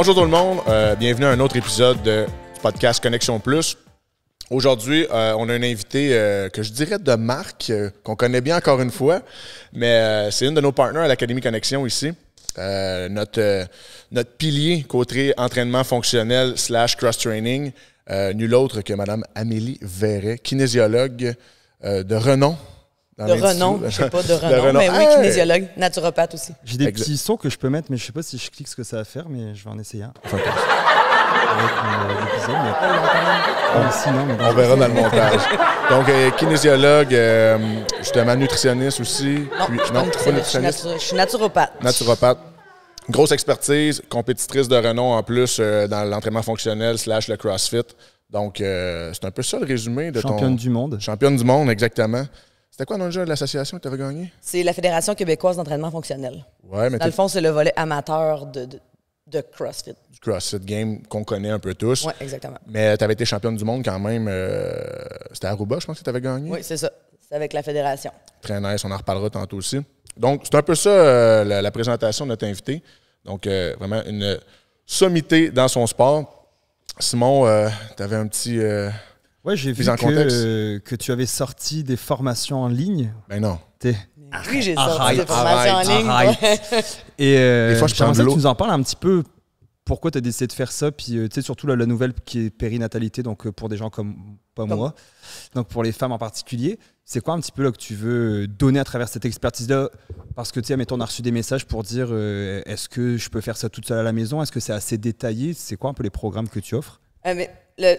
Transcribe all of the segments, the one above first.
Bonjour tout le monde, bienvenue à un autre épisode du podcast Connexion Plus. Aujourd'hui, on a un invité que je dirais de marque, qu'on connaît bien encore une fois, mais c'est une de nos partenaires à l'Académie Connexion ici. Notre pilier côté entraînement fonctionnel / cross-training, nul autre que Mme Amélie Verret, kinésiologue de renom. De renom, je ne sais pas de renom, mais oui, kinésiologue, naturopathe aussi. J'ai des petits sons que je peux mettre, mais je ne sais pas si je clique ce que ça va faire, mais je vais en essayer un. Enfin, on verra dans le montage. Donc, kinésiologue, justement nutritionniste aussi. Non, puis, je suis naturopathe. Naturopathe. Grosse expertise, compétitrice de renom en plus dans l'entraînement fonctionnel / le CrossFit. Donc, c'est un peu ça le résumé de Championne du monde. Championne du monde, exactement. C'était quoi dans le jeu de l'association que tu avais gagné? C'est la Fédération québécoise d'entraînement fonctionnel. Ouais, mais dans le fond, c'est le volet amateur de CrossFit. Du CrossFit Game qu'on connaît un peu tous. Oui, exactement. Mais tu avais été championne du monde quand même. C'était à Aruba, je pense que tu avais gagné. Oui, c'est ça. C'est avec la Fédération. Très nice, on en reparlera tantôt aussi. Donc, c'est un peu ça la présentation de notre invité. Donc, vraiment une sommité dans son sport. Simon, tu avais un petit... Oui, j'ai vu que tu avais sorti des formations en ligne. Ben non. Oui, j'ai sorti des formations en ligne. Et des fois, j'aimerais que tu nous en parles un petit peu. Pourquoi tu as décidé de faire ça? Puis, tu sais, surtout la nouvelle qui est périnatalité, donc pour des gens comme moi, donc pour les femmes en particulier. C'est quoi un petit peu là, que tu veux donner à travers cette expertise-là? Parce que, tu sais, mettons, on a reçu des messages pour dire est-ce que je peux faire ça toute seule à la maison? Est-ce que c'est assez détaillé? C'est quoi un peu les programmes que tu offres?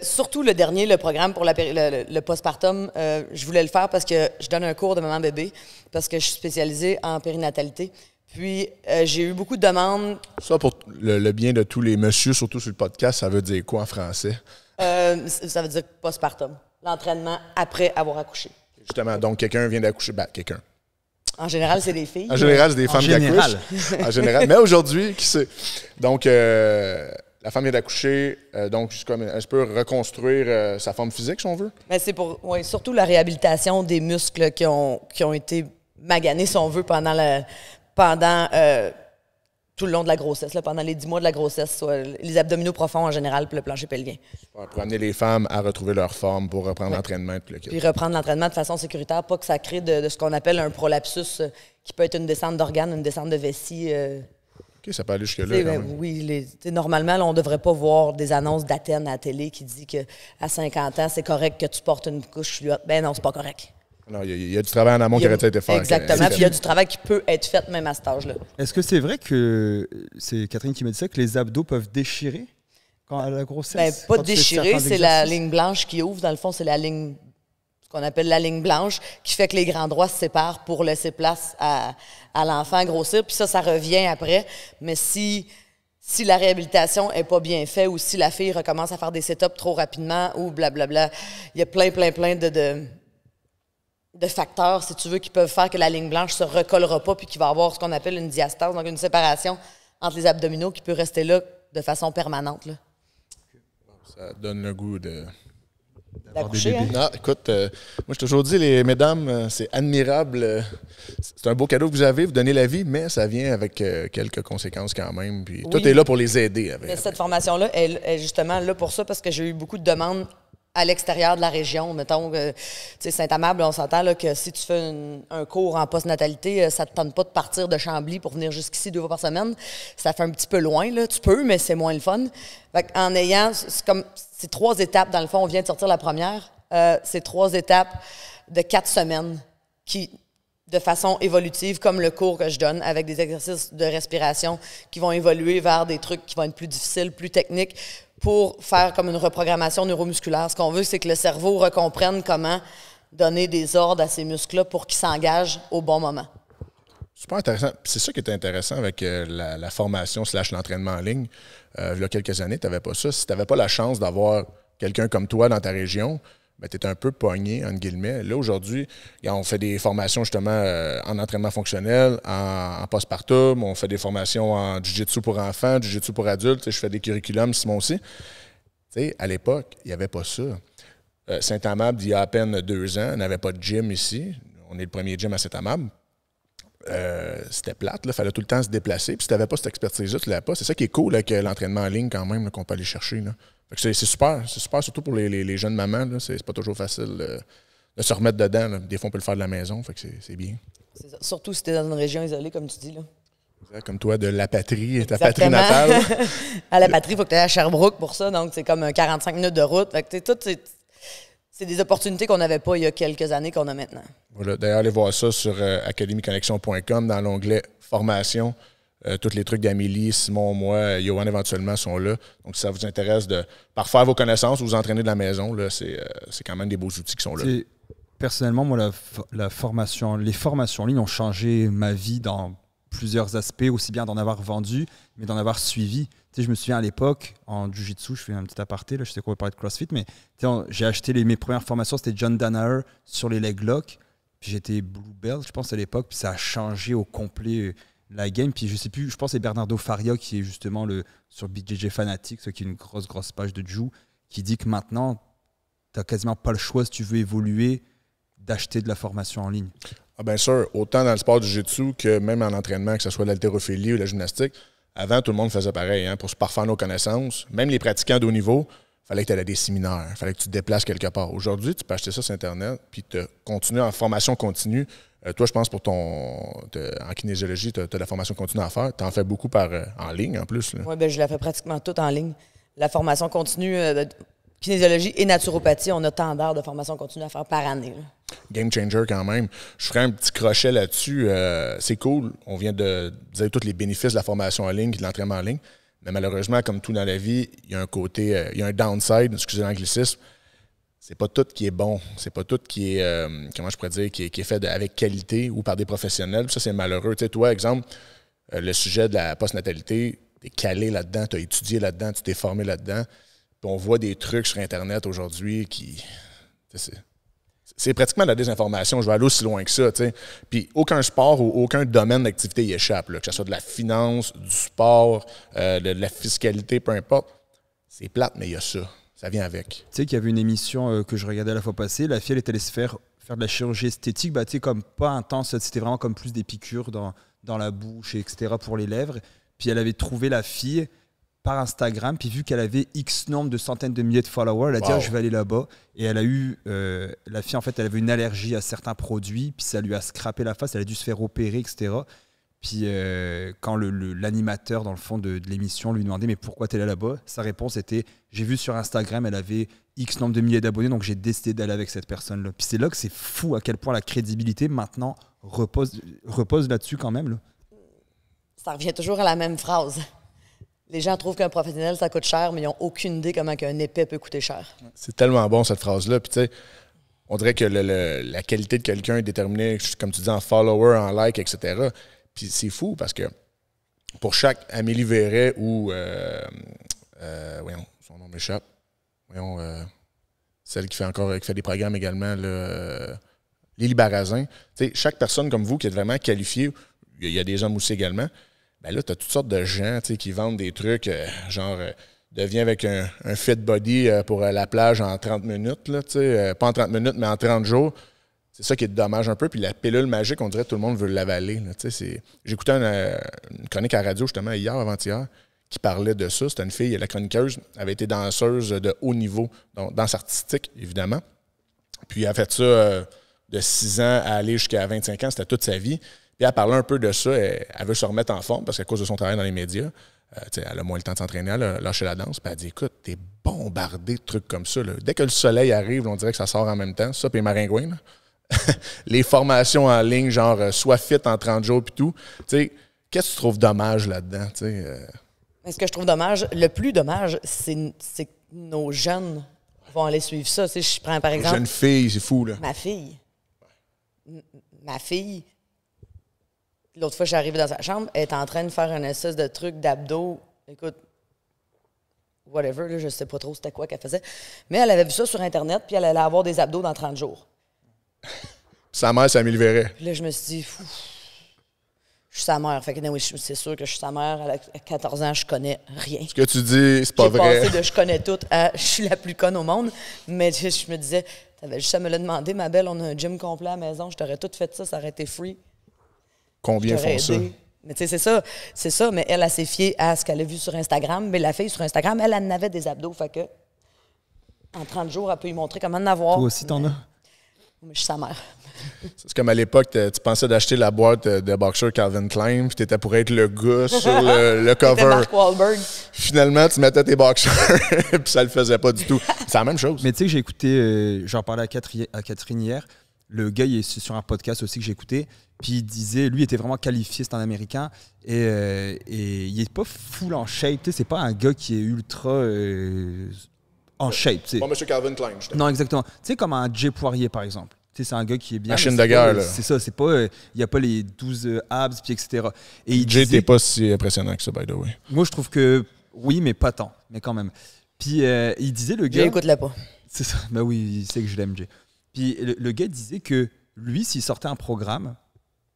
Surtout le dernier, le programme pour le postpartum, je voulais le faire parce que je donne un cours de maman-bébé, parce que je suis spécialisée en périnatalité. Puis, j'ai eu beaucoup de demandes. Ça, pour le bien de tous les messieurs, surtout sur le podcast, ça veut dire quoi en français? Ça veut dire postpartum, l'entraînement après avoir accouché. Justement, donc quelqu'un vient d'accoucher. Ben, quelqu'un. En général, c'est des filles. En général, c'est des femmes qui accouchent. En général. Mais aujourd'hui, qui sait? Donc, la femme vient d'accoucher, donc elle peut reconstruire sa forme physique, si on veut? Mais c'est pour surtout la réhabilitation des muscles qui ont été maganés, si on veut, pendant tout le long de la grossesse, pendant les 10 mois de la grossesse, soit les abdominaux profonds en général, puis le plancher pelvien. Pour amener les femmes à retrouver leur forme, pour reprendre l'entraînement. Puis reprendre l'entraînement de façon sécuritaire, pas que ça crée de ce qu'on appelle un prolapsus, qui peut être une descente d'organes, une descente de vessie. OK, ça peut aller jusque-là. Oui, normalement, là, on ne devrait pas voir des annonces d'Athènes à la télé qui dit qu'à 50 ans, c'est correct que tu portes une couche fluote. Ben non, c'est pas correct. Non, il y a du travail en amont qui aurait été fait. Exactement, puis il y a du travail qui peut être fait même à cet âge-là. Est-ce que c'est vrai que, c'est Catherine qui me dit ça, que les abdos peuvent déchirer à la grossesse? Ben, pas déchirer, c'est la ligne blanche qui ouvre. Dans le fond, c'est la ligne, ce qu'on appelle la ligne blanche, qui fait que les grands droits se séparent pour laisser place à l'enfant grossir. Puis ça revient après. Mais si la réhabilitation n'est pas bien faite ou si la fille recommence à faire des set-ups trop rapidement ou blablabla, il y a plein de facteurs, si tu veux, qui peuvent faire que la ligne blanche ne se recollera pas puis qu'il va y avoir ce qu'on appelle une diastase, donc une séparation entre les abdominaux qui peut rester là de façon permanente. Là. Ça donne le goût d'accoucher. Hein? Non, écoute, moi, je t'ai toujours dit, les mesdames, c'est admirable. C'est un beau cadeau que vous avez, vous donnez la vie, mais ça vient avec quelques conséquences quand même. Puis toi, tu es là pour les aider. Mais cette formation-là est justement là pour ça, parce que j'ai eu beaucoup de demandes à l'extérieur de la région. Mettons, tu sais, Saint-Amable, on s'entend là, que si tu fais un cours en postnatalité, ça ne te tente pas de partir de Chambly pour venir jusqu'ici 2 fois par semaine. Ça fait un petit peu loin, là. Tu peux, mais c'est moins le fun. Fait en ayant, c'est 3 étapes, dans le fond, on vient de sortir la première. C'est 3 étapes de 4 semaines qui, de façon évolutive, comme le cours que je donne, avec des exercices de respiration qui vont évoluer vers des trucs qui vont être plus difficiles, plus techniques, pour faire comme une reprogrammation neuromusculaire. Ce qu'on veut, c'est que le cerveau recomprenne comment donner des ordres à ces muscles-là pour qu'ils s'engagent au bon moment. Super intéressant. C'est ça qui est intéressant avec la formation / l'entraînement en ligne. Il y a quelques années, tu n'avais pas ça. Si tu n'avais pas la chance d'avoir quelqu'un comme toi dans ta région, ben, tu es un peu pogné, entre guillemets. Là, aujourd'hui, on fait des formations justement en entraînement fonctionnel, en postpartum, on fait des formations en jiu-jitsu pour enfants, jiu-jitsu pour adultes. Je fais des curriculums, Simon aussi. T'sais, à l'époque, il n'y avait pas ça. Saint-Amable, il y a à peine 2 ans, n'avait pas de gym ici. On est le premier gym à Saint-Amable. c'était plate. Il fallait tout le temps se déplacer. Puis si tu n'avais pas cette expertise-là, tu ne l'avais pas. C'est ça qui est cool avec l'entraînement en ligne quand même, là, qu'on peut aller chercher. Là. Fait que c'est super. C'est super, surtout pour les jeunes mamans. Là. C'est pas toujours facile de se remettre dedans. Là. Des fois, on peut le faire de la maison. Fait que c'est bien. C'est ça. Surtout si tu es dans une région isolée, comme tu dis. Là. Comme toi, de la patrie, ta Exactement. patrie natale. À la patrie, il faut que tu ailles à Sherbrooke pour ça. Donc, c'est comme 45 minutes de route. Fait que, tout, c'est des opportunités qu'on n'avait pas il y a quelques années qu'on a maintenant. Voilà. D'ailleurs, allez voir ça sur academyconnexion.com dans l'onglet Formation. Tous les trucs d'Amélie, Simon, moi, Johan éventuellement sont là. Donc, si ça vous intéresse de parfaire vos connaissances ou vous entraîner de la maison, là, c'est quand même des beaux outils qui sont là. Personnellement, moi, les formations en ligne ont changé ma vie dans plusieurs aspects, aussi bien d'en avoir vendu, mais d'en avoir suivi. Tu sais, je me souviens à l'époque, en Jiu-Jitsu, je fais un petit aparté, là, je sais qu'on va parler de CrossFit, mais j'ai acheté mes premières formations, c'était John Danaher sur les leg locks, puis j'étais blue belt, je pense, à l'époque, puis ça a changé au complet la game, puis je sais plus, je pense que c'est Bernardo Faria qui est justement sur BJJ Fanatics, qui est une grosse page de Jiu, qui dit que maintenant, tu n'as quasiment pas le choix si tu veux évoluer d'acheter de la formation en ligne. Ah bien sûr, autant dans le sport du jiu-jitsu que même en entraînement, que ce soit l'haltérophilie ou la gymnastique, avant, tout le monde faisait pareil, hein, pour se parfaire nos connaissances. Même les pratiquants de haut niveau, il fallait que tu ailles à des séminaires, il fallait que tu te déplaces quelque part. Aujourd'hui, tu peux acheter ça sur Internet, puis te continuer en formation continue. Toi, je pense pour en kinésiologie, tu as de la formation continue à faire. Tu en fais beaucoup en ligne en plus. Oui, bien, je la fais pratiquement toute en ligne. La formation continue, kinésiologie et naturopathie, on a tant d'heures de formation continue à faire par année. Là. Game changer quand même. Je ferai un petit crochet là-dessus. C'est cool. On vient de dire tous les bénéfices de la formation en ligne et de l'entraînement en ligne. Mais malheureusement, comme tout dans la vie, il y a un côté, il y a un downside, excusez l'anglicisme. C'est pas tout qui est bon. C'est pas tout qui est, comment je pourrais dire, qui est fait avec qualité ou par des professionnels. Ça, c'est malheureux. Tu sais, toi, exemple, le sujet de la postnatalité, tu es calé là-dedans, tu as étudié là-dedans, tu t'es formé là-dedans. Puis on voit des trucs sur Internet aujourd'hui qui... C'est pratiquement de la désinformation. Je vais aller aussi loin que ça. T'sais. Puis aucun sport ou aucun domaine d'activité y échappe. Là. Que ce soit de la finance, du sport, de la fiscalité, peu importe. C'est plate, mais il y a ça. Ça vient avec. Tu sais qu'il y avait une émission que je regardais la fois passée. La fille, elle est allée se faire de la chirurgie esthétique. Bah, comme pas intense. C'était vraiment comme plus des piqûres dans la bouche, etc. pour les lèvres. Puis elle avait trouvé la fille par Instagram, puis vu qu'elle avait X nombre de centaines de milliers de followers, elle a dit « je vais aller là-bas ». Et elle a eu, la fille, en fait, elle avait une allergie à certains produits, puis ça lui a scrappé la face, elle a dû se faire opérer, etc. Puis quand l'animateur, dans le fond de l'émission, lui demandait « mais pourquoi tu es là-bas ?» Sa réponse était « j'ai vu sur Instagram, elle avait X nombre de milliers d'abonnés, donc j'ai décidé d'aller avec cette personne-là ». Puis c'est là que c'est fou à quel point la crédibilité, maintenant, repose là-dessus quand même. Là. Ça revient toujours à la même phrase. Les gens trouvent qu'un professionnel, ça coûte cher, mais ils n'ont aucune idée comment un épais peut coûter cher. C'est tellement bon, cette phrase-là. Puis, tu sais, on dirait que la qualité de quelqu'un est déterminée, comme tu dis, en follower, en like, etc. Puis, c'est fou parce que pour chaque Amélie Verret ou, voyons, son nom m'échappe, voyons, celle qui fait des programmes également, Lily Barazin, tu sais, chaque personne comme vous qui est vraiment qualifiée, il y a des hommes aussi également. Ben là, tu as toutes sortes de gens qui vendent des trucs, genre, deviens avec un fit body pour la plage en 30 minutes, là, pas en 30 minutes, mais en 30 jours. C'est ça qui est dommage un peu. Puis la pilule magique, on dirait que tout le monde veut l'avaler. J'écoutais une chronique à la radio, justement, hier, avant-hier, qui parlait de ça. C'était une fille, la chroniqueuse, avait été danseuse de haut niveau, donc danse artistique, évidemment. Puis elle a fait ça de 6 ans à aller jusqu'à 25 ans, c'était toute sa vie. Puis elle parlait un peu de ça, elle veut se remettre en forme parce qu'à cause de son travail dans les médias, elle a moins le temps de s'entraîner, elle a lâché la danse. Puis elle dit, écoute, t'es bombardé de trucs comme ça. Là. Dès que le soleil arrive, on dirait que ça sort en même temps. Ça, puis les maringouins. Les formations en ligne, genre sois fit en 30 jours puis tout. Qu'est-ce que tu trouves dommage là-dedans? Ce que je trouve dommage, le plus dommage, c'est que nos jeunes vont aller suivre ça. Je prends par exemple... Jeune fille, c'est fou, là. Ma fille... L'autre fois, je suis arrivée dans sa chambre, elle est en train de faire un espèce de truc d'abdos. Écoute, whatever, là, je sais pas trop c'était quoi qu'elle faisait. Mais elle avait vu ça sur Internet, puis elle allait avoir des abdos dans 30 jours. Sa mère, c'est Amélie Verret. Puis là, je me suis dit, je suis sa mère. Fait que oui, c'est sûr que je suis sa mère. À 14 ans, je connais rien. Ce que tu dis, c'est pas vrai. J'ai passé de je connais tout à je suis la plus conne au monde. Mais je me disais, t'avais juste à me le demander, ma belle, on a un gym complet à la maison, je t'aurais tout fait ça, ça aurait été free. Combien font ça? Mais tu sais, c'est ça. Mais elle s'est fiée à ce qu'elle a vu sur Instagram. Mais la fille sur Instagram, elle en avait des abdos. Fait que, en 30 jours, elle peut lui montrer comment en avoir. Toi aussi, t'en as? Mais je suis sa mère. C'est comme à l'époque, tu pensais d'acheter la boîte de boxer Calvin Klein, puis t'étais pour être le gars sur le cover. Mark Wahlberg. Finalement, tu mettais tes boxers, puis ça le faisait pas du tout. C'est la même chose. Mais tu sais que j'ai écouté, j'en parlais à Catherine hier, le gars, il est sur un podcast aussi que j'ai écouté, puis il disait, lui, il était vraiment qualifié, c'est un Américain, et il est pas full en shape, tu sais, c'est pas un gars qui est ultra en shape, tu sais. Bon, monsieur Calvin Klein, je Non, exactement. Tu sais, comme un Jay Poirier, par exemple. Tu sais, c'est un gars qui est bien. Machine de guerre, là. C'est ça, c'est pas. Il n'y a pas les 12 abs, puis etc. Et Jay n'était pas si impressionnant que ça, by the way. Moi, je trouve que oui, mais pas tant, mais quand même. Puis il disait, le gars. Écoute-le pas. C'est ça. Ben oui, il sait que je l'aime, Jay. Puis le gars disait que lui, s'il sortait un programme,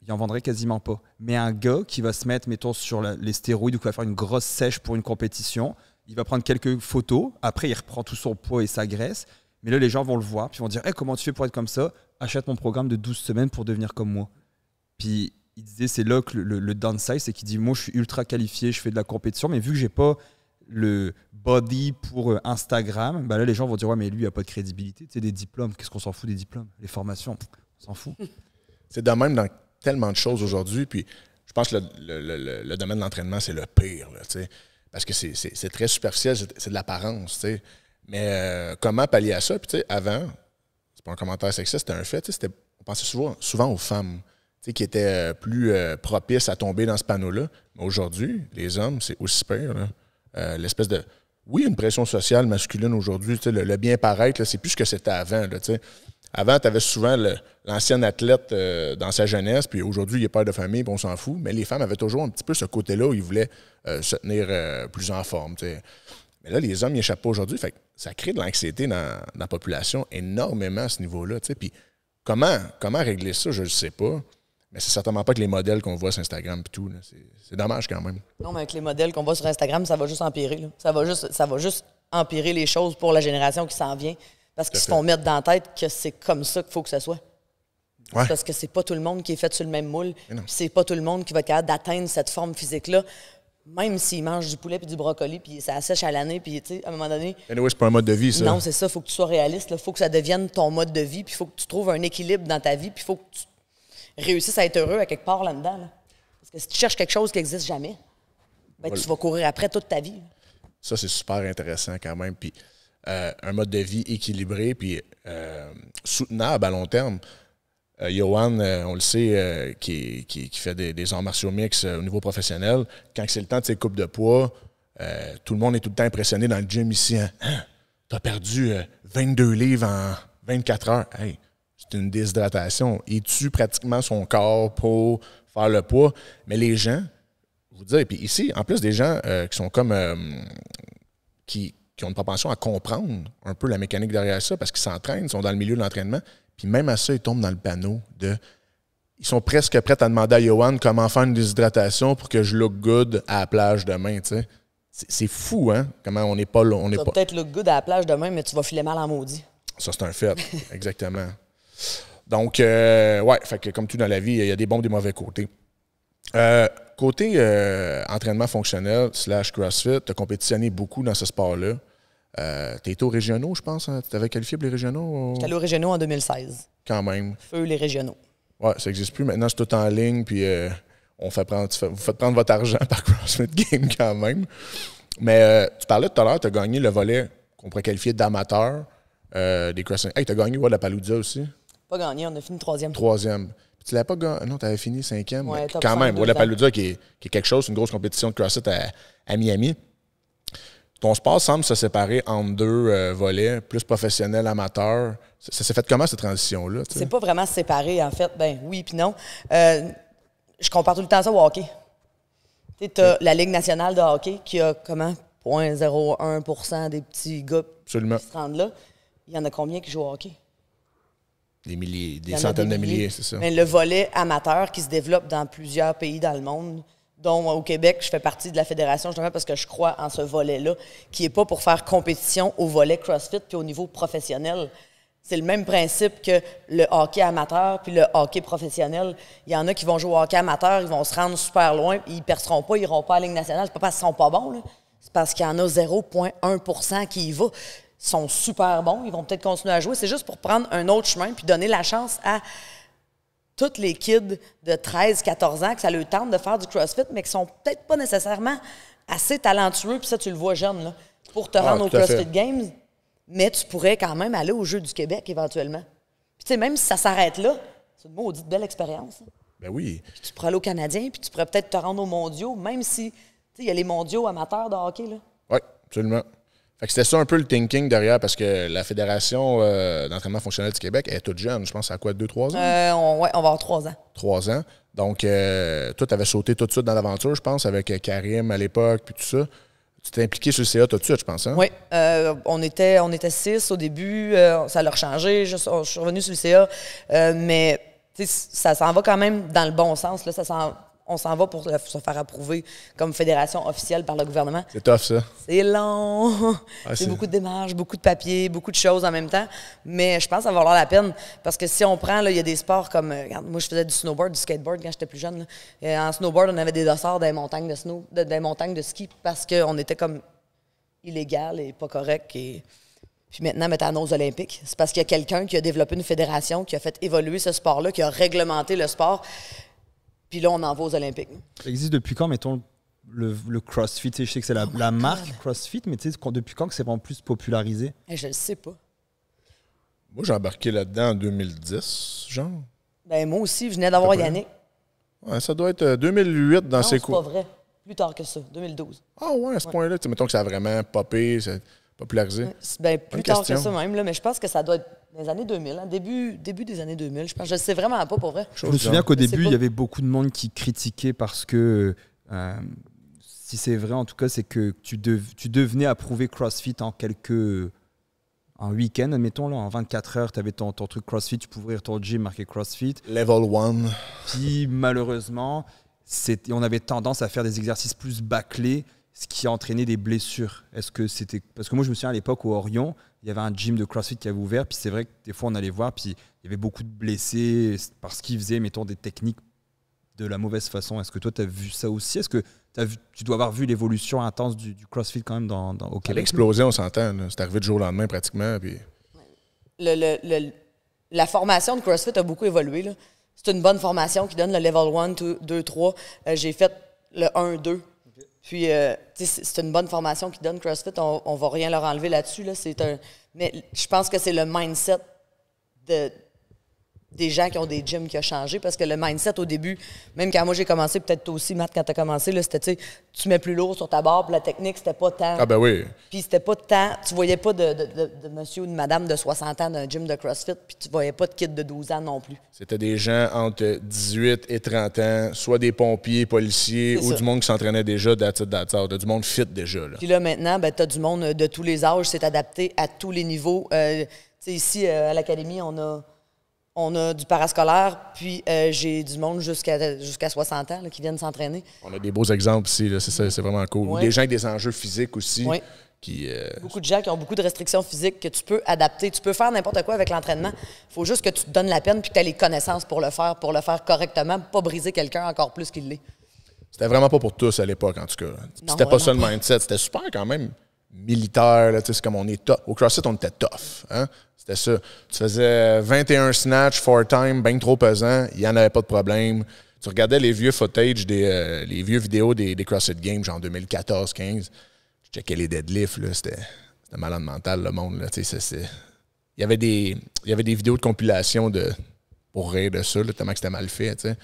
il en vendrait quasiment pas. Mais un gars qui va se mettre, mettons, sur les stéroïdes ou qui va faire une grosse sèche pour une compétition, il va prendre quelques photos, après il reprend tout son poids et sa graisse, mais là les gens vont le voir, puis ils vont dire hey, comment tu fais pour être comme ça? Achète mon programme de 12 semaines pour devenir comme moi. Puis il disait c'est là que le downside, c'est qu'il dit moi je suis ultra qualifié, je fais de la compétition, mais vu que j'ai pas le body pour Instagram, ben là les gens vont dire ouais mais lui il a pas de crédibilité, tu sais des diplômes, qu'est-ce qu'on s'en fout des diplômes? Les formations, on s'en fout. C'est de même dans tellement de choses aujourd'hui, puis je pense que le domaine de l'entraînement c'est le pire, là, tu sais. Parce que c'est très superficiel, c'est de l'apparence, tu sais. Mais comment pallier à ça? Puis, tu sais, avant, c'est pas un commentaire sexiste, c'était un fait, tu sais, on pensait souvent aux femmes, tu sais, qui étaient plus propices à tomber dans ce panneau-là. Mais aujourd'hui, les hommes, c'est aussi pire, là. L'espèce de... Oui, une pression sociale masculine aujourd'hui, tu sais, le bien paraître, là, c'est plus ce que c'était avant, là, tu sais. Avant, tu avais souvent l'ancien athlète dans sa jeunesse, puis aujourd'hui, il est père de famille, puis on s'en fout. Mais les femmes avaient toujours un petit peu ce côté-là où ils voulaient se tenir plus en forme. T'sais. Mais là, les hommes n'y échappent pas aujourd'hui. Fait que ça crée de l'anxiété dans la population énormément à ce niveau-là. Puis comment régler ça, je ne sais pas. Mais c'est certainement pas que les modèles qu'on voit sur Instagram et tout. C'est dommage quand même. Non, mais avec les modèles qu'on voit sur Instagram, ça va juste empirer. Là. Ça va juste empirer les choses pour la génération qui s'en vient. Parce qu'ils se font mettre dans la tête que c'est comme ça qu'il faut que ce soit. Ouais. Parce que c'est pas tout le monde qui est fait sur le même moule. C'est pas tout le monde qui va être capable d'atteindre cette forme physique-là, même s'il mange du poulet puis du brocoli, puis ça sèche à l'année, puis tu sais, à un moment donné... Anyway, c'est pas un mode de vie, ça. Non, c'est ça. Il faut que tu sois réaliste. Il faut que ça devienne ton mode de vie, puis il faut que tu trouves un équilibre dans ta vie, puis il faut que tu réussisses à être heureux à quelque part là-dedans. Là. Parce que si tu cherches quelque chose qui n'existe jamais, ben, tu vas courir après toute ta vie. Ça, c'est super intéressant quand même. Puis un mode de vie équilibré puis soutenable à long terme. Johan, on le sait, qui fait des arts martiaux mix au niveau professionnel, quand c'est le temps de ses coupes de poids, tout le monde est tout le temps impressionné dans le gym ici. Hein? T'as perdu 22 livres en 24 heures. Hey, c'est une déshydratation. Il tue pratiquement son corps pour faire le poids. Mais les gens, vous dire, et puis ici, en plus des gens qui sont comme... qui ont une propension à comprendre un peu la mécanique derrière ça parce qu'ils s'entraînent, ils sont dans le milieu de l'entraînement. Puis même à ça, ils tombent dans le panneau de... Ils sont presque prêts à demander à Johan comment faire une déshydratation pour que je look good à la plage demain, tu sais. C'est fou, hein? Comment on n'est pas là. Tu vas peut-être look good à la plage demain, mais tu vas filer mal en maudit. Ça, c'est un fait. Exactement. Donc, ouais, fait que comme tout dans la vie, il y a des bons et des mauvais côtés. Côté entraînement fonctionnel / CrossFit, tu as compétitionné beaucoup dans ce sport-là. Tu été aux régionaux, je pense. Hein? Tu t'avais qualifié pour les régionaux? J'étais allé aux régionaux en 2016. Quand même. Feu les régionaux. Ouais, ça n'existe plus. Maintenant, c'est tout en ligne, puis vous faites prendre votre argent par CrossFit Game quand même. Mais tu parlais tout à l'heure, tu as gagné le volet qu'on pourrait qualifier d'amateur des CrossFit. Hey, tu as gagné Wallapalooza aussi? Pas gagné, on a fini 3e. 3e. Tu l'avais pas gagné? Non, tu avais fini 5e. Ouais, quand même, Wallapalooza qui est quelque chose, une grosse compétition de CrossFit à Miami. Ton sport semble se séparer en deux volets, plus professionnel, amateur. Ça s'est fait comment, cette transition-là? C'est pas vraiment séparé, en fait. Ben oui puis non. Je compare tout le temps ça au hockey. Tu as la Ligue nationale de hockey qui a comment? 0,01% des petits gars qui se rendent là. Il y en a combien qui jouent au hockey? Des milliers, des centaines de milliers, c'est ça. Mais le volet amateur qui se développe dans plusieurs pays dans le monde, dont au Québec, je fais partie de la fédération justement parce que je crois en ce volet-là, qui n'est pas pour faire compétition au volet CrossFit puis au niveau professionnel. C'est le même principe que le hockey amateur puis le hockey professionnel. Il y en a qui vont jouer au hockey amateur, ils vont se rendre super loin, puis ils perceront pas, ils iront pas à la Ligue nationale. C'est pas parce qu'ils sont pas bons, là. C'est parce qu'il y en a 0,1% qui y va. Ils sont super bons, ils vont peut-être continuer à jouer. C'est juste pour prendre un autre chemin puis donner la chance à tous les kids de 13-14 ans que ça leur tente de faire du CrossFit, mais qui sont peut-être pas nécessairement assez talentueux, puis ça, tu le vois jeune, là, pour te rendre au CrossFit Games. Mais tu pourrais quand même aller aux Jeux du Québec éventuellement. Puis tu sais, même si ça s'arrête là, c'est une maudite belle expérience. Hein. Ben oui. Puis tu pourrais aller aux Canadiens, puis tu pourrais peut-être te rendre aux mondiaux, même si, tu sais, il y a les mondiaux amateurs de hockey, là. Oui, absolument. Fait que c'était ça un peu le thinking derrière, parce que la Fédération d'entraînement fonctionnel du Québec est toute jeune. Je pense à quoi, 2-3 ans? On va avoir 3 ans. 3 ans. Donc, toi, tu avais sauté tout de suite dans l'aventure, je pense, avec Karim à l'époque, puis tout ça. Tu t'es impliqué sur le CA tout de suite, je pense, hein? Oui. On était 6 au début. Ça l'a changé. Je suis revenu sur le CA. Mais ça s'en va quand même dans le bon sens. Là. On s'en va pour se faire approuver comme fédération officielle par le gouvernement. C'est tough, ça. C'est long. Ah, c'est beaucoup de démarches, beaucoup de papiers, beaucoup de choses en même temps. Mais je pense que ça va valoir la peine. Parce que si on prend, il y a des sports comme... Regarde, moi, je faisais du snowboard, du skateboard quand j'étais plus jeune. En snowboard, on avait des dossards dans les montagnes des montagnes de ski parce qu'on était comme illégal et pas correct. Puis maintenant, mettre à nos Olympiques. C'est parce qu'il y a quelqu'un qui a développé une fédération, qui a fait évoluer ce sport-là, qui a réglementé le sport. Puis là, on en va aux Olympiques. Ça existe depuis quand, mettons, le CrossFit? Je sais que c'est la marque CrossFit, mais tu sais, depuis quand que c'est vraiment plus popularisé? Je le sais pas. Moi, j'ai embarqué là-dedans en 2010, genre. Ben moi aussi, je venais d'avoir Yannick. Ouais, ça doit être 2008 dans ses cours. Non, c'est pas vrai. Plus tard que ça, 2012. Ah ouais, à ce point-là. Mettons que ça a vraiment popé, c'est popularisé. Ben, plus tard que ça même, là, mais je pense que ça doit être dans les années 2000, hein, début des années 2000. Je pense. Je ne sais vraiment pas pour vrai. Je me souviens qu'au début, il y avait beaucoup de monde qui critiquait parce que, si c'est vrai en tout cas, c'est que tu devenais approuver CrossFit en week-end, admettons, là, en 24 heures, tu avais ton truc CrossFit, tu pouvais ouvrir ton gym marqué CrossFit. Level 1. Puis malheureusement, on avait tendance à faire des exercices plus bâclés, ce qui a entraîné des blessures. Est-ce que c'était... Parce que moi, je me souviens à l'époque au Orion, il y avait un gym de CrossFit qui avait ouvert, puis c'est vrai que des fois, on allait voir, puis il y avait beaucoup de blessés parce qu'ils faisaient, mettons, des techniques de la mauvaise façon. Est-ce que toi, tu as vu ça aussi? Est-ce que tu dois avoir vu l'évolution intense du CrossFit quand même au Québec? Ça a explosé, on s'entend. C'est arrivé du jour au lendemain pratiquement. Puis... La formation de CrossFit a beaucoup évolué. Là. C'est une bonne formation qui donne le level 1, 2, 3. J'ai fait le 1, 2. Puis, c'est une bonne formation qui donne CrossFit. On ne va rien leur enlever là-dessus. Là. Mais je pense que c'est le mindset des gens qui ont des gyms qui a changé. Parce que le mindset, au début, même quand moi j'ai commencé, peut-être toi aussi, Matt, quand tu as commencé, là, c'était, tu mets plus lourd sur ta barre, puis la technique, c'était pas tant... Ah ben oui. Puis c'était pas tant... Tu voyais pas de monsieur ou de madame de 60 ans d'un gym de CrossFit, puis tu voyais pas de kid de 12 ans non plus. C'était des gens entre 18 et 30 ans, soit des pompiers, policiers, ou du monde qui s'entraînait déjà, du monde fit déjà. Là. Puis là, maintenant, ben, tu as du monde de tous les âges, c'est adapté à tous les niveaux. Tu sais, ici, à l'Académie, on a du parascolaire, puis j'ai du monde jusqu'à 60 ans là, qui viennent s'entraîner. On a des beaux exemples ici, là, c'est vraiment cool. Ouais. Des gens avec des enjeux physiques aussi. Oui. Beaucoup de gens qui ont beaucoup de restrictions physiques que tu peux adapter. Tu peux faire n'importe quoi avec l'entraînement. Il faut juste que tu te donnes la peine puis que tu aies les connaissances pour le faire correctement, pas briser quelqu'un encore plus qu'il l'est. C'était vraiment pas pour tous à l'époque, en tout cas. C'était pas ça le mindset. C'était super quand même militaire. Là, c'est comme on est tough. Au CrossFit, on était tough. Hein? C'était ça. Tu faisais 21 snatch, 4-time, bien trop pesant. Il n'y en avait pas de problème. Tu regardais les vieux footage, les vieux vidéos des CrossFit Games, genre 2014-15. Je checkais les deadlifts. Là, c'était malade mental, le monde. Là, il y avait des vidéos de compilation pour rire de ça, là, tellement que c'était mal fait. T'sais.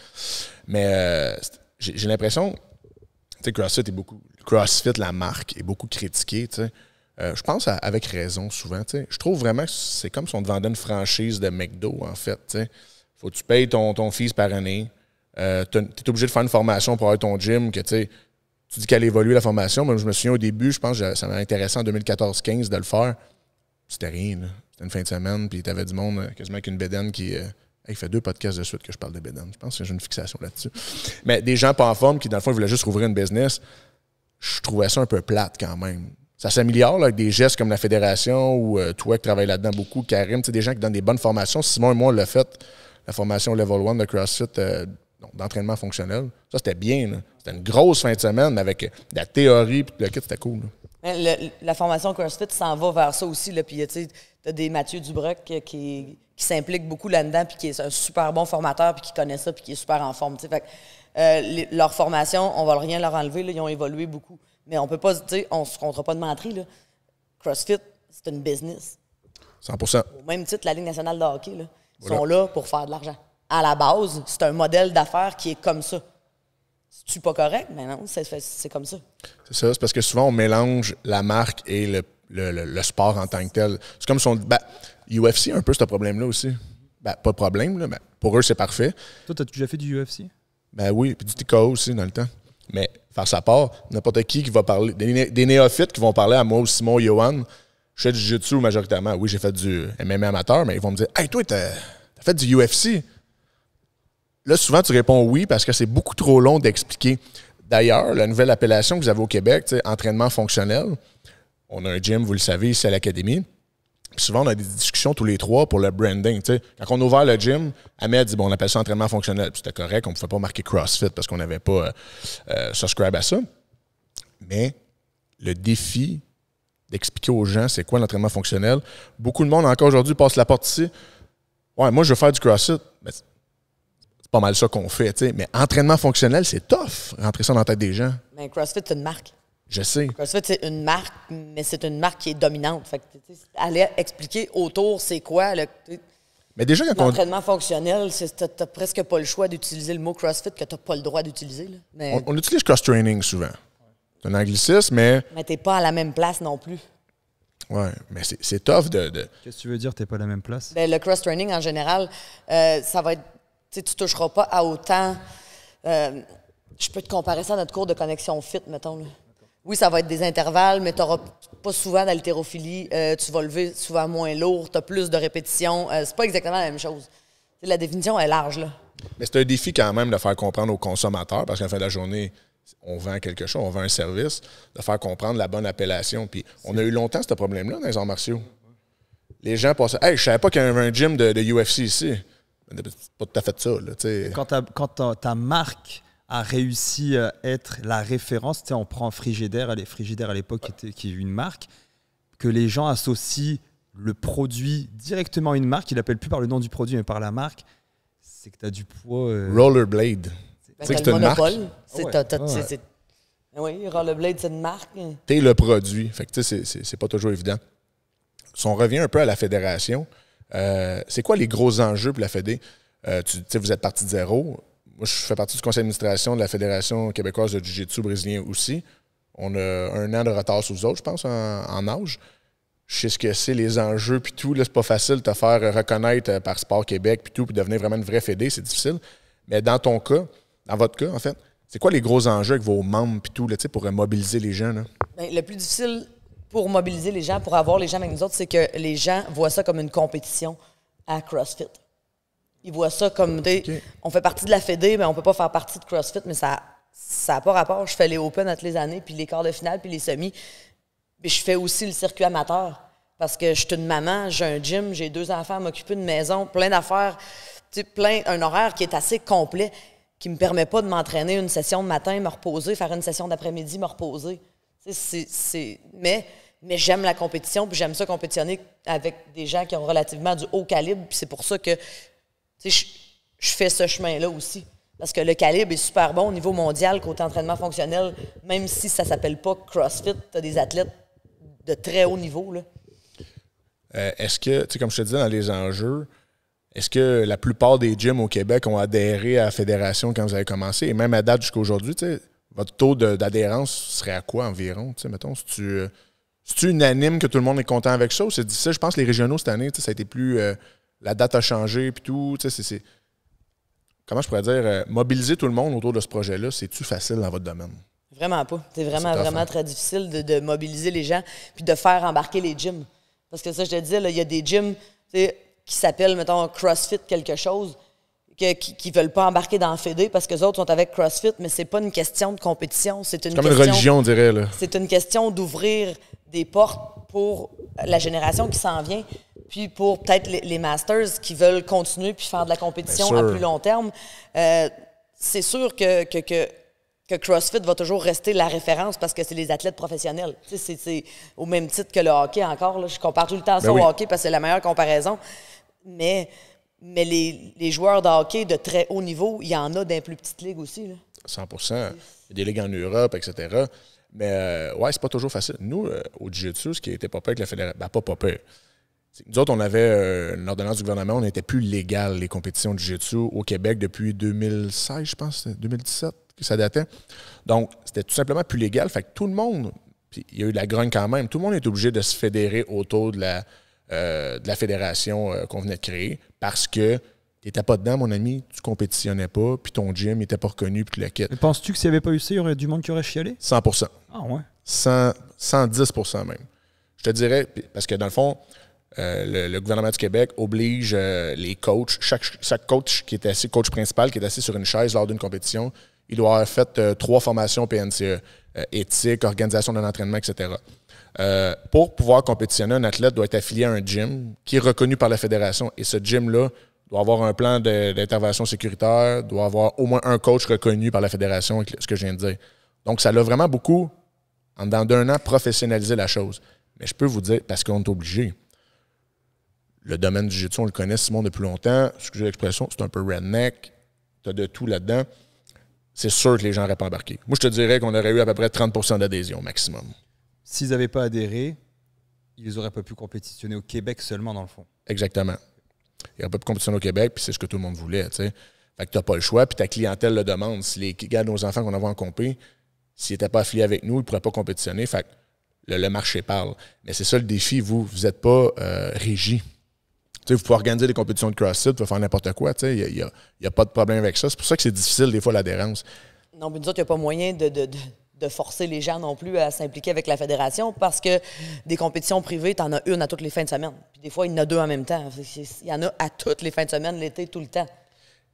Mais j'ai l'impression... CrossFit, la marque, est beaucoup critiquée. Je pense avec raison souvent. Je trouve vraiment que c'est comme si on te vendait une franchise de McDo, en fait. Faut que tu payes ton fees par année. Tu es obligé de faire une formation pour avoir ton gym. Que, tu dis qu'elle évolue la formation. Mais je me souviens au début, je pense que ça m'intéressait en 2014-15 de le faire. C'était rien. Là. C'était une fin de semaine. Puis tu avais du monde quasiment avec une bédaine qui... il fait 2 podcasts de suite que je parle de bédaine. Je pense que j'ai une fixation là-dessus. Mais des gens pas en forme qui, dans le fond, voulaient juste rouvrir une business, je trouvais ça un peu plate quand même. ça s'améliore là, avec des gestes comme la fédération ou toi qui travailles là-dedans beaucoup, Karim, des gens qui donnent des bonnes formations. Simon et moi, on l'a fait, la formation Level 1 de CrossFit d'entraînement fonctionnel. Ça, c'était bien. Là. C'était une grosse fin de semaine avec de la théorie et le kit, c'était cool. La formation CrossFit s'en va vers ça aussi. Puis tu as des Mathieu Dubreuil qui s'implique beaucoup là-dedans puis qui est un super bon formateur puis qui connaît ça puis qui est super en forme. Fait que, leur formation, on va rien leur enlever. Là, ils ont évolué beaucoup. Mais on peut pas se dire, on se comptera pas de menterie. Là. CrossFit, c'est une business. 100%. Au même titre, la Ligue nationale de hockey, là, ils sont là pour faire de l'argent. À la base, c'est un modèle d'affaires qui est comme ça. C'est-tu pas correct? Mais non, c'est comme ça. C'est ça, c'est parce que souvent, on mélange la marque et le sport en tant que tel. C'est comme si on... UFC a un peu ce problème-là aussi. Pas de problème, là, mais pour eux, c'est parfait. Toi, t'as déjà fait du UFC? Oui, puis du TKO aussi dans le temps. Mais faire sa part, n'importe qui va parler... Des néophytes qui vont parler à moi ou Simon, Johan, je fais du jiu-jitsu majoritairement. Oui, j'ai fait du MMA amateur, mais ils vont me dire « Hey, toi, t'as fait du UFC? » Là, souvent, tu réponds oui parce que c'est beaucoup trop long d'expliquer. D'ailleurs, la nouvelle appellation que vous avez au Québec, entraînement fonctionnel, on a un gym, vous le savez, ici à l'Académie. Puis souvent, on a des discussions tous les trois pour le branding. T'sais. Quand on a ouvert le gym, Ahmed dit, on appelle ça entraînement fonctionnel. Puis c'était correct, on ne pouvait pas marquer CrossFit parce qu'on n'avait pas subscribe à ça. Mais le défi d'expliquer aux gens c'est quoi l'entraînement fonctionnel, beaucoup de monde encore aujourd'hui passe la porte ici. Ouais, moi, je veux faire du CrossFit. Mais c'est pas mal ça qu'on fait. T'sais. Mais entraînement fonctionnel, c'est tough, rentrer ça dans la tête des gens. Mais CrossFit, c'est une marque. Je sais. CrossFit, c'est une marque, mais c'est une marque qui est dominante. Fait que, aller expliquer autour c'est quoi mais déjà, quand l'entraînement fonctionnel, t'as presque pas le choix d'utiliser le mot CrossFit que t'as pas le droit d'utiliser. Là. Mais... On utilise cross-training souvent. C'est un anglicisme, mais... Mais t'es pas à la même place non plus. Oui, mais c'est tough de... Qu'est-ce que tu veux dire, t'es pas à la même place? Le cross-training, en général, ça va être... Tu toucheras pas à autant... je peux te comparer ça à notre cours de connexion fit, mettons. Là. Oui, ça va être des intervalles, mais tu n'auras pas souvent d'haltérophilie. Tu vas lever souvent moins lourd, tu as plus de répétitions. C'est pas exactement la même chose. La définition est large, là. Mais c'est un défi quand même de faire comprendre aux consommateurs, parce qu'à la fin de la journée, on vend quelque chose, on vend un service, de faire comprendre la bonne appellation. Puis on a eu longtemps ce problème-là dans les arts martiaux. Les gens passaient « Hey, je savais pas qu'il y avait un gym de UFC ici. » C'est pas tout à fait ça, là, quand ta marque a réussi à être la référence, on prend Frigidaire à l'époque qui est une marque, que les gens associent le produit directement à une marque, ils l'appellent plus par le nom du produit mais par la marque, c'est que tu as du poids... Rollerblade. C'est une marque. Oui, Rollerblade, c'est une marque. T'es le produit. Fait que c'est pas toujours évident. Si on revient un peu à la fédération, c'est quoi les gros enjeux pour la Fédé? Vous êtes parti de zéro. Moi, je fais partie du conseil d'administration de la Fédération québécoise de jiu-jitsu brésilien aussi. On a 1 an de retard sur vous autres, je pense, en âge. Je sais ce que c'est, les enjeux, puis tout. Là, c'est pas facile de te faire reconnaître par Sport Québec, puis tout, puis devenir vraiment une vraie fédé, c'est difficile. Mais dans ton cas, dans votre cas, en fait, c'est quoi les gros enjeux avec vos membres, puis tout, là, pour mobiliser les gens? Là? Bien, le plus difficile pour mobiliser les gens, pour avoir les gens avec nous autres, c'est que les gens voient ça comme une compétition à CrossFit. Ils voient ça comme, on fait partie de la Fédé, mais on peut pas faire partie de CrossFit, mais ça n'a pas rapport. Je fais les Open toutes les années, puis les quarts de finale, puis les semis. Puis je fais aussi le circuit amateur, parce que je suis une maman, j'ai un gym, j'ai 2 enfants à m'occuper, une maison, plein d'affaires, un horaire qui est assez complet, qui me permet pas de m'entraîner une session de matin, me reposer, faire une session d'après-midi, me reposer. Mais j'aime la compétition, puis j'aime ça compétitionner avec des gens qui ont relativement du haut calibre, puis c'est pour ça que je fais ce chemin-là aussi. Parce que le calibre est super bon au niveau mondial, côté entraînement fonctionnel, même si ça ne s'appelle pas CrossFit, tu as des athlètes de très haut niveau. Là. Est-ce que, comme je te disais dans les enjeux, est-ce que la plupart des gyms au Québec ont adhéré à la fédération quand vous avez commencé? Et même à date jusqu'à aujourd'hui, votre taux d'adhérence serait à quoi environ? Mettons, c'est-tu unanime que tout le monde est content avec ça ou c'est difficile? Je pense que les régionaux cette année, ça a été plus... la date a changé puis tout. Comment je pourrais dire? Mobiliser tout le monde autour de ce projet-là, c'est-tu facile dans votre domaine? Vraiment pas. C'est vraiment très difficile de mobiliser les gens puis de faire embarquer les gyms. Parce que ça, je te disais, il y a des gyms qui s'appellent, mettons, CrossFit quelque chose, qui ne veulent pas embarquer dans la Fédé parce que les autres sont avec CrossFit, mais c'est pas une question de compétition. C'est comme une religion, on dirait. Là. C'est une question d'ouvrir des portes pour la génération qui s'en vient, puis pour peut-être les Masters qui veulent continuer puis faire de la compétition à plus long terme. C'est sûr que CrossFit va toujours rester la référence parce que c'est les athlètes professionnels. C'est au même titre que le hockey encore. Là. Je compare tout le temps ça au hockey parce que c'est la meilleure comparaison. Mais les joueurs de hockey de très haut niveau, il y en a dans les plus petites ligues aussi. Là. 100%. Il y a des ligues en Europe, etc. Mais ouais, c'est pas toujours facile. Nous, au Jiu-Jitsu, ce qui était pas pire avec la fédération, pas pire. Nous autres, on avait une ordonnance du gouvernement, on n'était plus légal les compétitions de Jiu-Jitsu au Québec depuis 2016, je pense, 2017 que ça datait. Donc, c'était tout simplement plus légal. Fait que tout le monde, puis il y a eu de la grogne quand même, tout le monde est obligé de se fédérer autour de la fédération qu'on venait de créer parce que tu n'étais pas dedans, mon ami, tu compétitionnais pas, puis ton gym n'était pas reconnu, puis tu la quittes. Mais penses-tu que s'il n'y avait pas eu ça, il y aurait du monde qui aurait chialé? 100%. Ah ouais? 110% même. Je te dirais, parce que dans le fond, le gouvernement du Québec oblige les coachs, chaque coach qui est assis, coach principal qui est assis sur une chaise lors d'une compétition, il doit avoir fait 3 formations PNCE, éthique, organisation de l'entraînement, etc. Pour pouvoir compétitionner, un athlète doit être affilié à un gym qui est reconnu par la fédération. Et ce gym-là doit avoir un plan d'intervention sécuritaire, doit avoir au moins un coach reconnu par la fédération, ce que je viens de dire. Donc, ça l'a vraiment beaucoup, en dedans d'un an, professionnalisé la chose. Mais je peux vous dire, parce qu'on est obligé. Le domaine du jiu-jitsu, on le connaît, Simon, depuis longtemps. Excusez l'expression, c'est un peu redneck. Tu as de tout là-dedans. C'est sûr que les gens n'auraient pas embarqué. Moi, je te dirais qu'on aurait eu à peu près 30% d'adhésion maximum. S'ils n'avaient pas adhéré, ils n'auraient pas pu compétitionner au Québec seulement, dans le fond. Exactement. Ils n'auraient pas pu compétitionner au Québec, puis c'est ce que tout le monde voulait. T'sais. Fait que tu n'as pas le choix, puis ta clientèle le demande. Si les gars de nos enfants qu'on avait en compé, s'ils n'étaient pas affiliés avec nous, ils ne pourraient pas compétitionner. Fait que le marché parle. Mais c'est ça le défi, vous n'êtes pas régi. T'sais, vous pouvez organiser des compétitions de CrossFit, vous pouvez faire n'importe quoi. Il n'y a pas de problème avec ça. C'est pour ça que c'est difficile, des fois, l'adhérence. Non, mais nous autres, il n'y a pas moyen de forcer les gens non plus à s'impliquer avec la fédération parce que des compétitions privées, tu en as une à toutes les fins de semaine. Puis des fois, il y en a 2 en même temps. Il y en a à toutes les fins de semaine, l'été, tout le temps.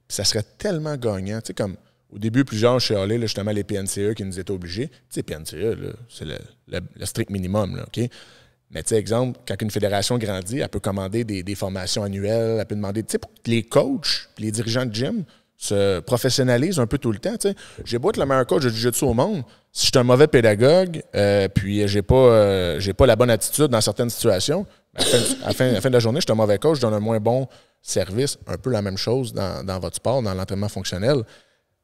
Puis ça serait tellement gagnant. Tu sais, comme au début, plusieurs chez Harley, justement, les PNCE qui nous étaient obligés. Tu sais, PNCE, là, c'est le strict minimum, là, OK? Mais tu sais, exemple, quand une fédération grandit, elle peut commander des formations annuelles, elle peut demander, tu sais, pour que les coachs, les dirigeants de gym se professionnalisent un peu tout le temps, tu sais. J'ai beau être le meilleur coach de jiu-jitsu au monde, si je suis un mauvais pédagogue, puis j'ai pas la bonne attitude dans certaines situations, à la fin de la journée, je suis un mauvais coach, je donne un moins bon service. Un peu la même chose dans votre sport, dans l'entraînement fonctionnel.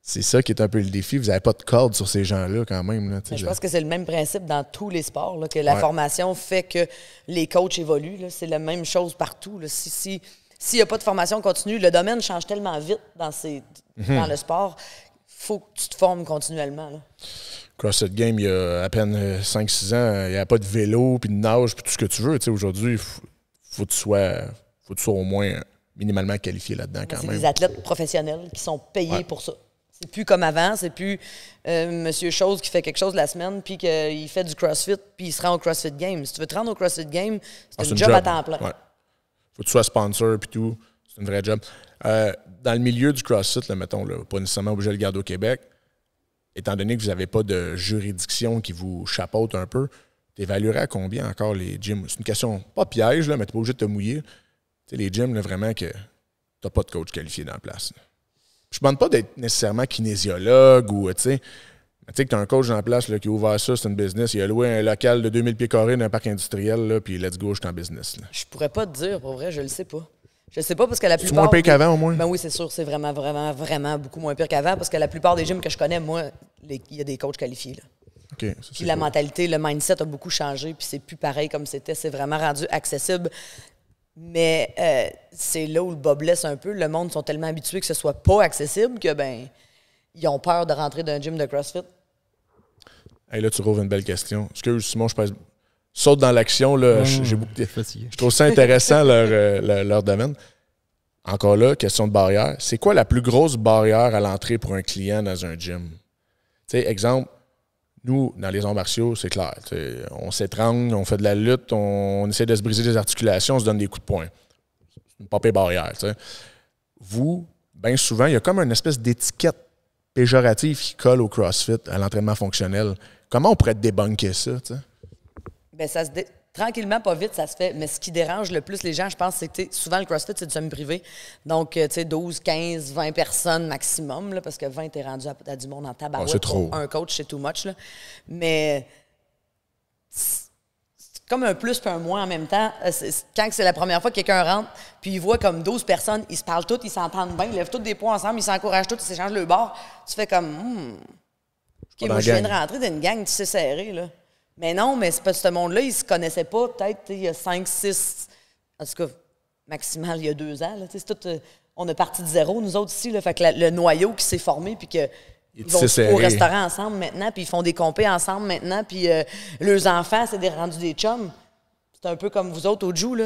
C'est ça qui est un peu le défi. Vous n'avez pas de corde sur ces gens-là quand même. Là, je pense que c'est le même principe dans tous les sports, là, que la formation fait que les coachs évoluent. Là. C'est la même chose partout. Là. S'il n'y a pas de formation continue, le domaine change tellement vite dans le sport. Il faut que tu te formes continuellement. Là. CrossFit Game, il y a à peine 5-6 ans, il n'y a pas de vélo, puis de nage, puis tout ce que tu veux. Aujourd'hui, il faut que tu sois au moins minimalement qualifié là-dedans quand même. C'est des athlètes professionnels qui sont payés pour ça. C'est plus comme avant, c'est plus Monsieur Chose qui fait quelque chose la semaine puis qu'il fait du CrossFit puis il se rend au CrossFit Game. Si tu veux te rendre au CrossFit Game, c'est un job à temps plein. Ouais. Faut que tu sois sponsor puis tout. C'est un vrai job. Dans le milieu du CrossFit, là, mettons, là, pas nécessairement obligé de le garder au Québec, étant donné que vous n'avez pas de juridiction qui vous chapeaute un peu, tu évaluerais à combien encore les gyms? C'est une question, pas piège, là, mais tu n'es pas obligé de te mouiller. T'sais, les gyms, là, vraiment, que tu n'as pas de coach qualifié dans la place. Là. Je ne demande pas d'être nécessairement kinésiologue ou, tu sais que tu as un coach dans la place là, qui a ouvert ça, c'est une business. Il a loué un local de 2000 pieds carrés dans un parc industriel, là, puis let's go, je suis en business. Là. Je pourrais pas te dire, pour vrai, je le sais pas. Je le sais pas parce que la plupart... C'est moins pire qu'avant, au moins? Ben oui, c'est sûr, c'est vraiment, vraiment, vraiment beaucoup moins pire qu'avant parce que la plupart des gyms que je connais, moi, il y a des coachs qualifiés. Là. Okay, ça, puis la mentalité, le mindset a beaucoup changé, puis c'est plus pareil comme c'était. C'est vraiment rendu accessible. Mais c'est là où le bas blesse un peu. Le monde sont tellement habitués que ce soit pas accessible que, ben, ils ont peur de rentrer dans un gym de CrossFit. Hey, là, tu rouvres une belle question. Excuse, Simon, je saute dans l'action. Là, j'ai beaucoup de... Je trouve ça intéressant, leur domaine. Encore là, question de barrière. C'est quoi la plus grosse barrière à l'entrée pour un client dans un gym? Tu sais, exemple, nous, dans les arts martiaux, c'est clair. On s'étrangle, on fait de la lutte, on essaie de se briser des articulations, on se donne des coups de poing. C'est une pas pire barrière. T'sais. Vous, bien souvent, il y a comme une espèce d'étiquette péjorative qui colle au CrossFit, à l'entraînement fonctionnel. Comment on pourrait débunker ça? T'sais? Ben, tranquillement, pas vite, ça se fait. Mais ce qui dérange le plus les gens, je pense, c'est que souvent le CrossFit, c'est du semi-privé. Donc, tu sais, 12, 15, 20 personnes maximum, là, parce que 20, t'es rendu à du monde en tabarouette. C'est trop. Un coach, c'est too much. Là. Mais c'est comme un plus qu'un moins en même temps. Quand c'est la première fois que quelqu'un rentre, puis il voit comme 12 personnes, ils se parlent tous, ils s'entendent bien, ils lèvent tous des poids ensemble, ils s'encouragent tous, ils s'échangent le bord. Tu fais comme, OK, moi, je viens de rentrer dans une gang, tu sais, serré, là. Mais non, mais c'est parce que ce monde-là, ils se connaissaient pas peut-être il y a 5, 6, en tout cas, maximal il y a 2 ans. Là, c'est tout, on est parti de zéro, nous autres ici. Là, fait que le noyau qui s'est formé, puis que ils vont au restaurant ensemble maintenant, puis ils font des compés ensemble maintenant, puis leurs enfants, c'est rendus des chums. C'est un peu comme vous autres au Jou, là.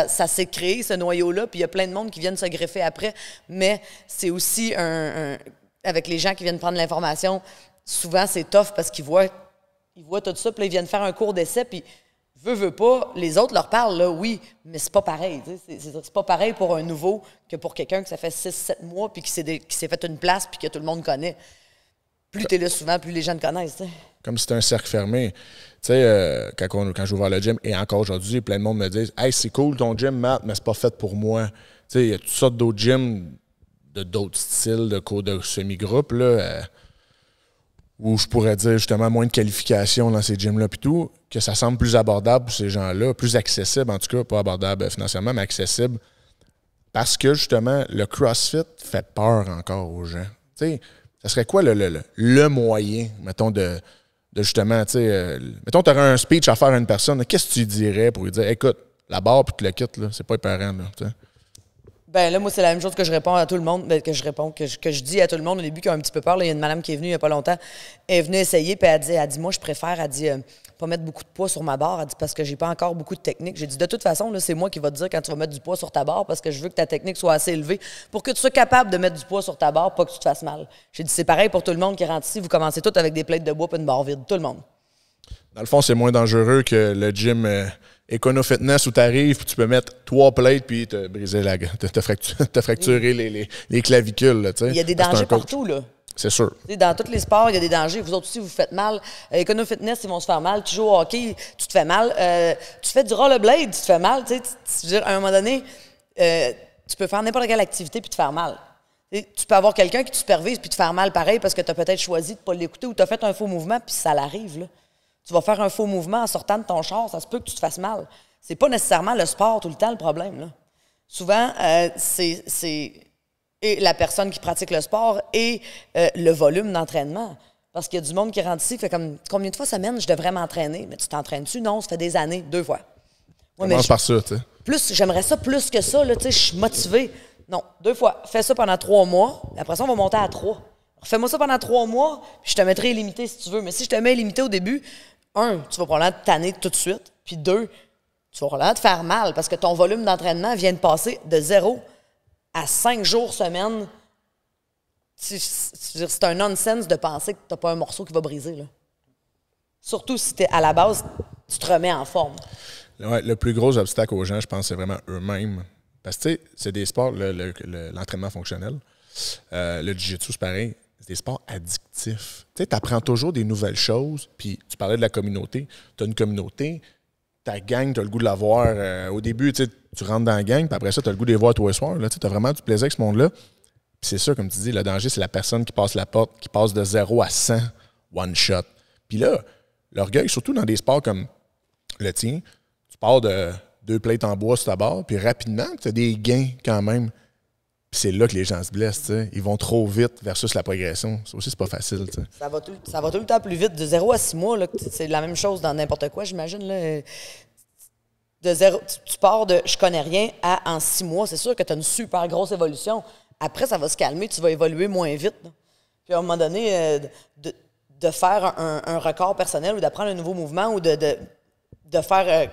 Ça s'est créé, ce noyau-là, puis il y a plein de monde qui viennent se greffer après. Mais c'est aussi avec les gens qui viennent prendre l'information, souvent c'est tough parce qu'ils voient tout ça, puis là, ils viennent faire un cours d'essai, puis veut pas, les autres leur parlent, là, oui, mais c'est pas pareil. C'est pas pareil pour un nouveau que pour quelqu'un que ça fait 6-7 mois, puis qui s'est fait une place, puis que tout le monde connaît. Plus t'es là souvent, plus les gens te connaissent. T'sais. Comme si c'était un cercle fermé. Tu sais, quand j'ai ouvert le gym, et encore aujourd'hui, plein de monde me dit « Hey, c'est cool ton gym, Matt, mais c'est pas fait pour moi. » Tu sais, il y a toutes sortes d'autres gyms, d'autres styles, de cours de semi-groupe, là, où je pourrais dire justement moins de qualifications dans ces gyms-là puis tout, que ça semble plus abordable pour ces gens-là, plus accessible, en tout cas, pas abordable financièrement, mais accessible, parce que justement, le CrossFit fait peur encore aux gens. Tu sais, ça serait quoi le moyen, mettons, de justement, tu sais, mettons, tu aurais un speech à faire à une personne, qu'est-ce que tu dirais pour lui dire, écoute, la barre puis tu le quittes, là, c'est pas épeurant, là, tu sais. Ben là, moi, c'est la même chose que je réponds à tout le monde, que je dis à tout le monde au début qui a un petit peu peur. Là, il y a une madame qui est venue il n'y a pas longtemps. Elle est venue essayer, puis elle dit moi, je préfère, pas mettre beaucoup de poids sur ma barre. Elle dit parce que j'ai pas encore beaucoup de technique. J'ai dit de toute façon, là, c'est moi qui va te dire quand tu vas mettre du poids sur ta barre parce que je veux que ta technique soit assez élevée pour que tu sois capable de mettre du poids sur ta barre, pas que tu te fasses mal. J'ai dit c'est pareil pour tout le monde qui rentre ici. Vous commencez tous avec des plates de bois et une barre vide. Tout le monde. Dans le fond, c'est moins dangereux que le gym Econo Fitness où tu arrives puis tu peux mettre 3 plates puis te briser te fracturer les clavicules. Là, il y a des dangers partout, là. C'est sûr. Dans tous les sports, il y a des dangers. Vous autres aussi, vous faites mal. Econo Fitness, ils vont se faire mal. Tu joues au hockey, tu te fais mal. Tu fais du rollerblade, tu te fais mal. Je veux dire, à un moment donné, tu peux faire n'importe quelle activité puis te faire mal. Tu peux avoir quelqu'un qui te supervise puis te faire mal pareil parce que tu as peut-être choisi de ne pas l'écouter ou tu as fait un faux mouvement puis ça l'arrive, là. Tu vas faire un faux mouvement en sortant de ton char, ça se peut que tu te fasses mal. C'est pas nécessairement le sport tout le temps le problème, là. Souvent, c'est et la personne qui pratique le sport et le volume d'entraînement. Parce qu'il y a du monde qui rentre ici qui fait comme combien de fois semaine je devrais m'entraîner? Mais tu t'entraînes-tu? Non, ça fait des années, 2 fois. Ouais, commence par ça, tu sais. J'aimerais ça plus que ça, là, tu sais, je suis motivée. Non, 2 fois. Fais ça pendant 3 mois. Après ça, on va monter à 3. Fais-moi ça pendant 3 mois, puis je te mettrai illimité si tu veux. Mais si je te mets illimité au début, 1, tu vas probablement te tanner tout de suite. Puis 2, tu vas probablement te faire mal parce que ton volume d'entraînement vient de passer de 0 à 5 jours semaine. C'est un nonsense de penser que tu n'as pas un morceau qui va briser, là. Surtout si à la base, tu te remets en forme. Ouais, le plus gros obstacle aux gens, je pense, c'est vraiment eux-mêmes. Parce que, tu sais, c'est des sports, l'entraînement fonctionnel. Le jiu-jitsu, c'est pareil. C'est des sports addictifs. Tu sais, tu apprends toujours des nouvelles choses. Puis, tu parlais de la communauté. Tu as une communauté. Ta gang, tu as le goût de la voir. Au début, tu rentres dans la gang. Puis après ça, tu as le goût de les voir tous les soirs. Tu as vraiment du plaisir avec ce monde-là. Puis c'est ça, comme tu dis, le danger, c'est la personne qui passe la porte, qui passe de 0 à 100 one shot. Puis là, l'orgueil, surtout dans des sports comme le tien, tu pars de 2 plates en bois sur ta barre. Puis rapidement, tu as des gains quand même. Puis c'est là que les gens se blessent, t'sais. Ils vont trop vite versus la progression. Ça aussi, c'est pas facile, t'sais. Ça va tout le temps plus vite. De 0 à 6 mois, là, c'est la même chose dans n'importe quoi, j'imagine. Là. De 0, tu pars de « je connais rien » à en 6 mois. C'est sûr que tu as une super grosse évolution. Après, ça va se calmer, tu vas évoluer moins vite. Là. Puis à un moment donné, de faire un record personnel ou d'apprendre un nouveau mouvement ou de faire...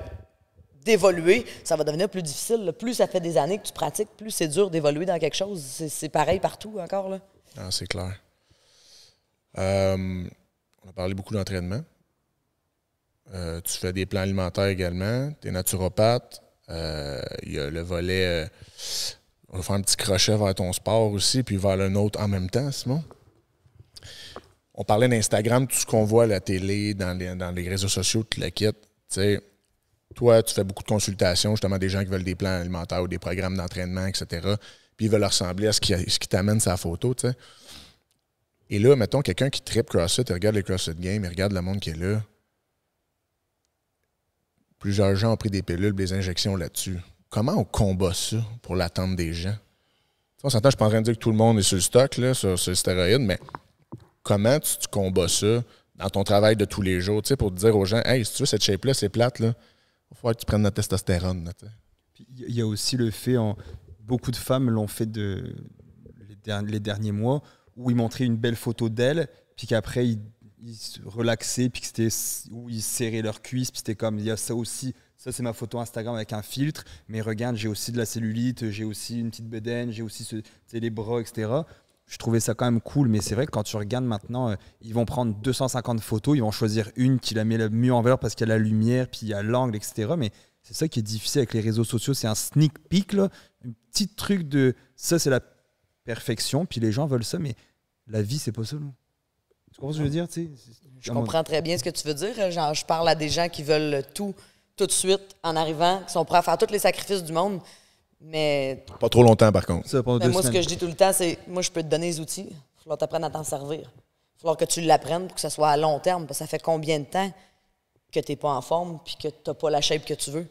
d'évoluer, ça va devenir plus difficile. Là. Plus ça fait des années que tu pratiques, plus c'est dur d'évoluer dans quelque chose. C'est pareil partout encore. Là. Ah, c'est clair. On a parlé beaucoup d'entraînement. Tu fais des plans alimentaires également. Tu es naturopathe. Il y a le volet... on va faire un petit crochet vers ton sport aussi, puis vers le nôtre en même temps, Simon. On parlait d'Instagram, tout ce qu'on voit à la télé, dans les réseaux sociaux, tout le kit. sais, toi, tu fais beaucoup de consultations, justement, des gens qui veulent des plans alimentaires ou des programmes d'entraînement, etc. Puis ils veulent ressembler à ce qui t'amène sa photo, tu sais. Et là, mettons, quelqu'un qui tripe CrossFit, il regarde les CrossFit Games, il regarde le monde qui est là. Plusieurs gens ont pris des pilules, des injections là-dessus. Comment on combat ça pour l'attente des gens? On s'entend, je ne suis pas en train de dire que tout le monde est sur le stock, là, sur le stéroïde, mais comment tu combats ça dans ton travail de tous les jours, pour te dire aux gens, hey, si tu veux cette shape-là, c'est plate, là, il va falloir que tu prennes notre testostérone. Là, il y a aussi le fait, beaucoup de femmes l'ont fait les derniers mois, où ils montraient une belle photo d'elles, puis qu'après, ils se relaxaient, puis où ils serraient leurs cuisses, puis c'était comme, il y a ça aussi, ça c'est ma photo Instagram avec un filtre, mais regarde, j'ai aussi de la cellulite, j'ai aussi une petite bedaine, j'ai aussi les bras, etc. Je trouvais ça quand même cool, mais c'est vrai que quand tu regardes maintenant, ils vont prendre 250 photos, ils vont choisir une qui la met le mieux en valeur parce qu'il y a la lumière, puis il y a l'angle, etc. Mais c'est ça qui est difficile avec les réseaux sociaux, c'est un sneak peek, là, un petit truc de ça, c'est la perfection, puis les gens veulent ça, mais la vie, c'est pas ça. Là. Tu comprends ce que je veux dire? Je comprends très bien ce que tu veux dire. Genre, je parle à des gens qui veulent tout de suite en arrivant, qui sont prêts à faire tous les sacrifices du monde. Mais pas trop longtemps, par contre. Ça, moi, ce que je dis tout le temps, c'est moi, je peux te donner les outils. Il va falloir t'apprendre à t'en servir. Il va falloir que tu l'apprennes pour que ça soit à long terme. Parce que ça fait combien de temps que tu n'es pas en forme puis que tu n'as pas la shape que tu veux?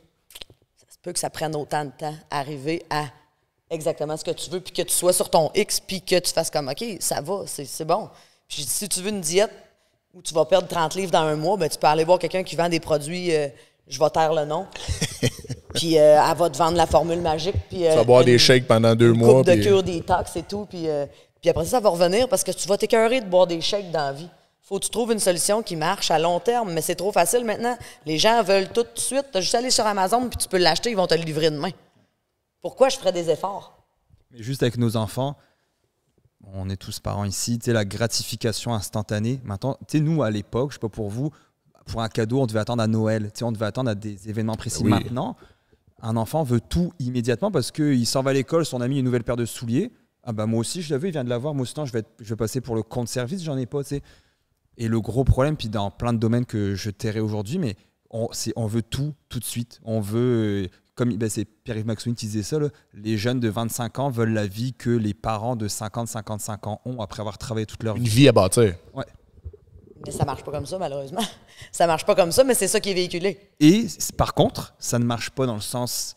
Ça se peut que ça prenne autant de temps à arriver à exactement ce que tu veux puis que tu sois sur ton X puis que tu fasses comme OK, ça va, c'est bon. Puis si tu veux une diète où tu vas perdre 30 livres dans un mois, ben, tu peux aller voir quelqu'un qui vend des produits, je vais taire le nom. Puis elle va te vendre la formule magique. Puis, tu vas boire des shakes pendant 2 mois. Coupe de cure détox et tout. Puis après ça va revenir parce que tu vas t'écœurer de boire des shakes dans la vie. Faut que tu trouves une solution qui marche à long terme, mais c'est trop facile maintenant. Les gens veulent tout de suite. Tu as juste à aller sur Amazon puis tu peux l'acheter, ils vont te le livrer demain. Pourquoi je ferais des efforts? Mais juste avec nos enfants, on est tous parents ici, la gratification instantanée. Maintenant, nous, à l'époque, je ne sais pas pour vous, pour un cadeau, on devait attendre à Noël. On devait attendre à des événements précis. Oui. Maintenant, un enfant veut tout immédiatement parce qu'il s'en va à l'école, son ami a une nouvelle paire de souliers. Ah bah moi aussi, je l'avais, il vient de l'avoir. Moi aussi, je vais passer pour le compte service, j'en ai pas. T'sais. Et le gros problème, puis dans plein de domaines que je tairai aujourd'hui, mais on veut tout de suite. On veut, comme c'est Pierre-Yves Maxwin qui disait ça, là, les jeunes de 25 ans veulent la vie que les parents de 50-55 ans ont après avoir travaillé toute leur vie. Une vie à bâtir. Ouais. Mais ça marche pas comme ça, malheureusement. Ça marche pas comme ça, mais c'est ça qui est véhiculé. Et par contre, ça ne marche pas dans le sens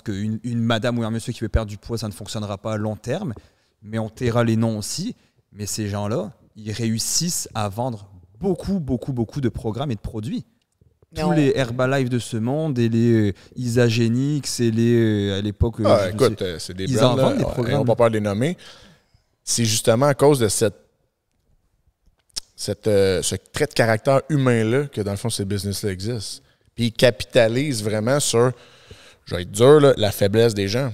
qu'une madame ou un monsieur qui veut perdre du poids, ça ne fonctionnera pas à long terme. Mais on taira les noms aussi. Mais ces gens-là, ils réussissent à vendre beaucoup de programmes et de produits. Tous les Herbalife de ce monde et les Isagenix et les à l'époque. Écoute, c'est des brands. Ils en vendent des programmes. On ne va pas les nommer. C'est justement à cause de ce trait de caractère humain-là que, dans le fond, ces business-là existent. Puis ils capitalisent vraiment sur, je vais être dur, là, la faiblesse des gens.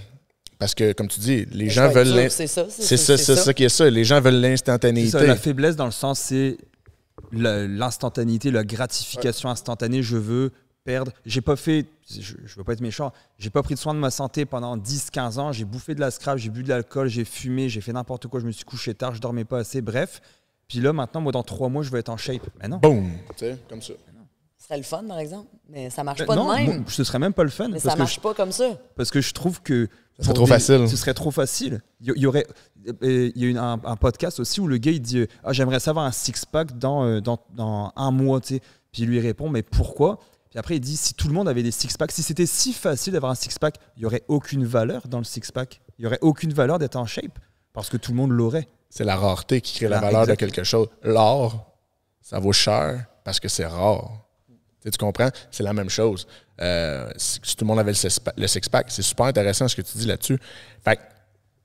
Parce que, comme tu dis, les gens veulent... C'est ça qui est ça. Les gens veulent l'instantanéité. C'est ça, la faiblesse, dans le sens, c'est l'instantanéité, la gratification instantanée. Je veux perdre... J'ai pas fait... Je veux pas être méchant. J'ai pas pris de soin de ma santé pendant 10-15 ans. J'ai bouffé de la scrap, j'ai bu de l'alcool, j'ai fumé, j'ai fait n'importe quoi. Je me suis couché tard, je dormais pas assez. Bref... Puis là, maintenant, moi, dans 3 mois, je vais être en shape. Mais non. Boum! Tu sais, comme ça. Ce serait le fun, par exemple. Mais ça marche pas de même. Non, ce serait même pas le fun. Mais ça marche pas comme ça. Parce que je trouve que... Ce serait trop facile. Ce serait trop facile. Il y a eu un podcast aussi où le gars, il dit « Ah, j'aimerais savoir un six-pack dans un mois. » Puis il lui répond « Mais pourquoi ?» Puis après, il dit « Si tout le monde avait des six-packs, si c'était si facile d'avoir un six-pack, il n'y aurait aucune valeur dans le six-pack. Il n'y aurait aucune valeur d'être en shape. Parce que tout le monde l'aurait. » C'est la rareté qui crée la valeur de quelque chose. L'or, ça vaut cher parce que c'est rare. Tu comprends? C'est la même chose. Si tout le monde avait le six-pack, c'est super intéressant ce que tu dis là-dessus. Fait que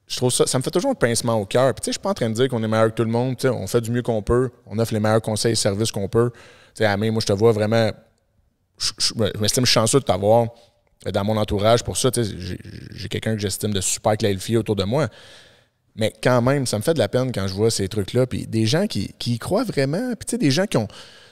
je trouve ça me fait toujours un pincement au cœur. Puis tu sais, je suis pas en train de dire qu'on est meilleur que tout le monde. Tu sais, on fait du mieux qu'on peut. On offre les meilleurs conseils et services qu'on peut. Tu sais, Amé, moi, je te vois vraiment... Je m'estime chanceux de t'avoir dans mon entourage pour ça. Tu sais, j'ai quelqu'un que j'estime de super clarifié autour de moi. Mais quand même, ça me fait de la peine quand je vois ces trucs-là. Puis des gens qui y croient vraiment. Puis tu sais, des gens qui ont...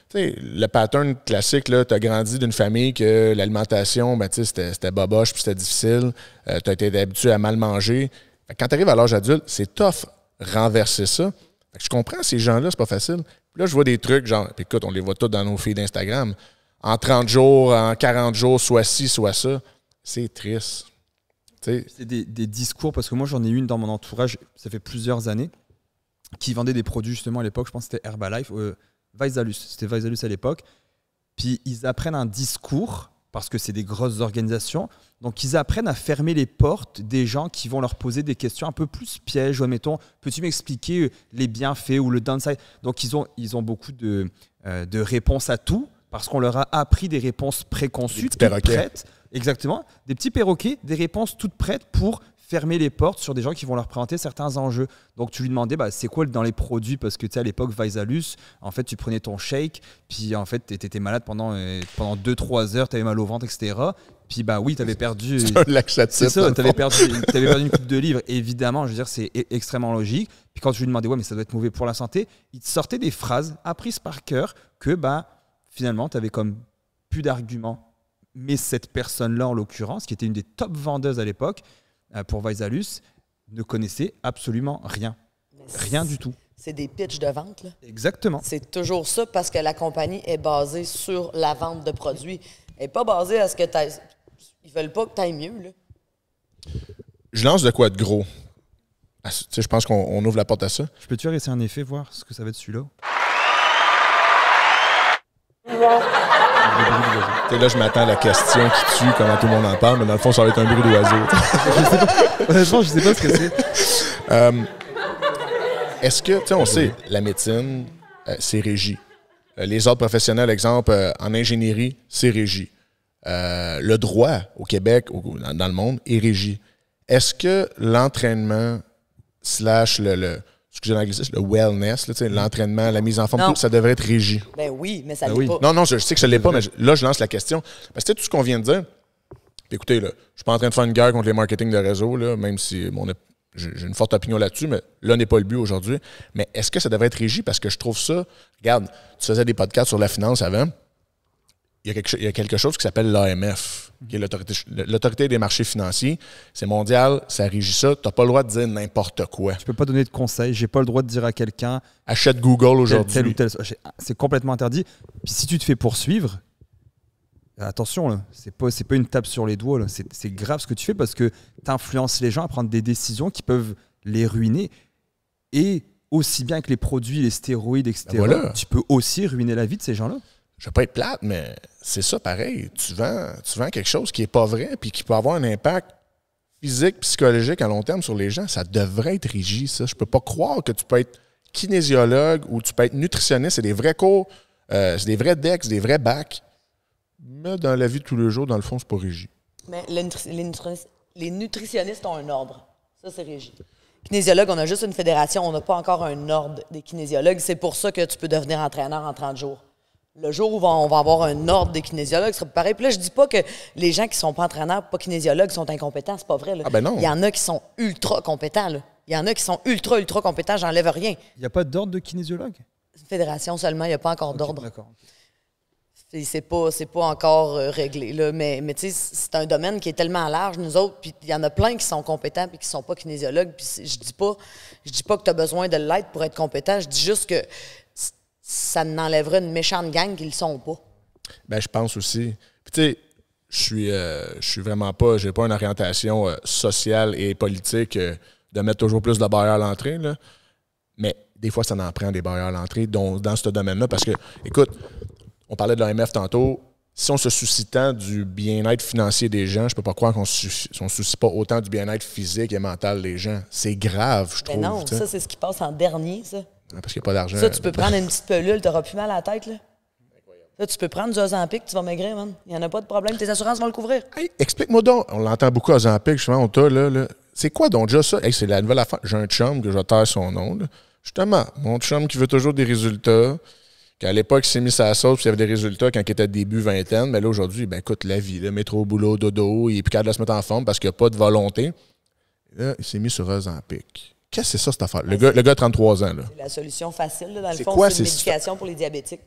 Tu sais, le pattern classique, tu as grandi d'une famille que l'alimentation, ben, c'était boboche puis c'était difficile. Tu as été habitué à mal manger. Fait que quand tu arrives à l'âge adulte, c'est tough renverser ça. Fait que je comprends, ces gens-là, c'est pas facile. Puis là, je vois des trucs genre... Puis écoute, on les voit tous dans nos feeds d'Instagram. en 30 jours, en 40 jours, soit ci, soit ça. C'est triste. T'sais. C'est des discours, parce que moi, j'en ai une dans mon entourage, ça fait plusieurs années, qui vendait des produits justement à l'époque, je pense que c'était Herbalife, Visalus, c'était Visalus à l'époque. Puis ils apprennent un discours, parce que c'est des grosses organisations, donc ils apprennent à fermer les portes des gens qui vont leur poser des questions un peu plus pièges. Mettons, peux-tu m'expliquer les bienfaits ou le downside? Donc ils ont beaucoup de réponses à tout, parce qu'on leur a appris des réponses préconçues, toutes prêtes. Exactement, des petits perroquets, des réponses toutes prêtes pour fermer les portes sur des gens qui vont leur présenter certains enjeux. Donc tu lui demandais c'est quoi dans les produits, parce que tu sais à l'époque Visalus, en fait tu prenais ton shake, puis en fait tu étais malade pendant 2-3 heures, tu avais mal au ventre, etc. Puis oui, tu avais perdu. C'est un laxatif. C'est ça, tu avais perdu une coupe de livres. Évidemment, je veux dire, c'est extrêmement logique. Puis quand tu lui demandais, ouais, mais ça doit être mauvais pour la santé, il te sortait des phrases apprises par cœur que finalement tu avais comme plus d'arguments. Mais cette personne-là, en l'occurrence, qui était une des top vendeuses à l'époque pour Visalus, ne connaissait absolument rien. Rien du tout. C'est des pitchs de vente, là. Exactement. C'est toujours ça, parce que la compagnie est basée sur la vente de produits. Elle n'est pas basée à ce que tu ailles. Ils veulent pas que tu ailles mieux, là. Je lance de quoi de gros. Je pense qu'on ouvre la porte à ça. Je peux-tu essayer un effet, voir ce que ça va être celui-là? Là, je m'attends à la question qui tue, comment tout le monde en parle, mais dans le fond, ça va être un bruit d'oiseau. Honnêtement, je sais pas ce que c'est. Est-ce que, on sait, la médecine, c'est régi. Les autres professionnels, exemple, en ingénierie, c'est régi. Le droit au Québec, dans le monde, est régi. Est-ce que l'entraînement slash excusez l'anglicisme, le wellness, l'entraînement, la mise en forme, tout, ça devrait être régi? Ben oui, mais ça l'est pas. Non, je sais que ça ne l'est pas, mais là, je lance la question. Parce que tout ce qu'on vient de dire, puis écoutez, là, je suis pas en train de faire une guerre contre les marketing de réseau, là, même si j'ai une forte opinion là-dessus, mais là n'est pas le but aujourd'hui. Mais est-ce que ça devrait être régi? Parce que je trouve ça... Regarde, tu faisais des podcasts sur la finance avant. Il y a quelque chose qui s'appelle l'AMF, qui est l'autorité des marchés financiers. C'est mondial, ça régit ça. Tu n'as pas le droit de dire n'importe quoi. Je ne peux pas donner de conseils. Je n'ai pas le droit de dire à quelqu'un... Achète Google aujourd'hui. Tel ou tel. C'est complètement interdit. Puis si tu te fais poursuivre, attention, là, c'est pas une tape sur les doigts. Là. C'est grave ce que tu fais, parce que tu influences les gens à prendre des décisions qui peuvent les ruiner. Et aussi bien que les produits, les stéroïdes, etc., voilà. Tu peux aussi ruiner la vie de ces gens-là. Je ne vais pas être plate, mais c'est ça pareil. Tu vends quelque chose qui n'est pas vrai puis qui peut avoir un impact physique, psychologique à long terme sur les gens. Ça devrait être régi, ça. Je peux pas croire que tu peux être kinésiologue ou tu peux être nutritionniste. C'est des vrais cours, c'est des vrais DEX, des vrais bacs. Mais dans la vie de tous les jours, dans le fond, c'est pas régi. Mais les nutritionnistes ont un ordre. Ça, c'est régi. Kinésiologue, on a juste une fédération. On n'a pas encore un ordre des kinésiologues. C'est pour ça que tu peux devenir entraîneur en 30 jours. Le jour où on va avoir un ordre des kinésiologues, ce sera pareil. Puis là, je dis pas que les gens qui sont pas entraîneurs, pas kinésiologues, sont incompétents. C'est pas vrai. Là. Ah ben non. Il y en a qui sont ultra compétents. Là. Il y en a qui sont ultra compétents. J'enlève rien. Il n'y a pas d'ordre de kinésiologue? C'est une fédération seulement. Il n'y a pas encore d'ordre. D'accord. C'est pas encore réglé. Là. Mais tu sais, c'est un domaine qui est tellement large, nous autres. Puis il y en a plein qui sont compétents puis qui sont pas kinésiologues. Puis je dis pas que tu as besoin de l'être pour être compétent. Je dis juste que ça n'enlèverait une méchante gang qu'ils ne le sont pas. Ben, je pense aussi. Puis, tu sais, je suis vraiment pas... J'ai pas une orientation sociale et politique de mettre toujours plus de barrières à l'entrée, là. Mais des fois, ça en prend des barrières à l'entrée dans ce domaine-là. Parce que, écoute, on parlait de l'AMF tantôt. Si on se soucie tant du bien-être financier des gens, je peux pas croire qu'on ne se soucie pas autant du bien-être physique et mental des gens. C'est grave, je trouve. Mais non, ça, c'est ce qui passe en dernier, ça. Parce qu'il n'y a pas d'argent. Ça, tu peux prendre une petite pilule, tu n'auras plus mal à la tête, là. Ça, tu peux prendre du Ozempic, tu vas maigrir, man. Il n'y en a pas de problème, tes assurances vont le couvrir. Hey, explique-moi donc. On l'entend beaucoup, Ozempic, justement, on t'a, là. C'est quoi donc déjà ça? Hey, c'est la nouvelle affaire. J'ai un chum que je vais taire son nom, là. Justement, mon chum qui veut toujours des résultats, qu'à l'époque, il s'est mis sa sauce, puis il y avait des résultats quand il était début vingtaine, mais là, aujourd'hui, ben écoute, la vie, là, métro, boulot, dodo, il est plus capable de se mettre en forme parce qu'il n'y a pas de volonté. Là, il s'est mis sur Ozempic. Qu'est-ce que c'est ça, cette affaire? Le gars a 33 ans. Là. C'est la solution facile. Là. Dans le fond, quoi, c'est une médication pour les diabétiques.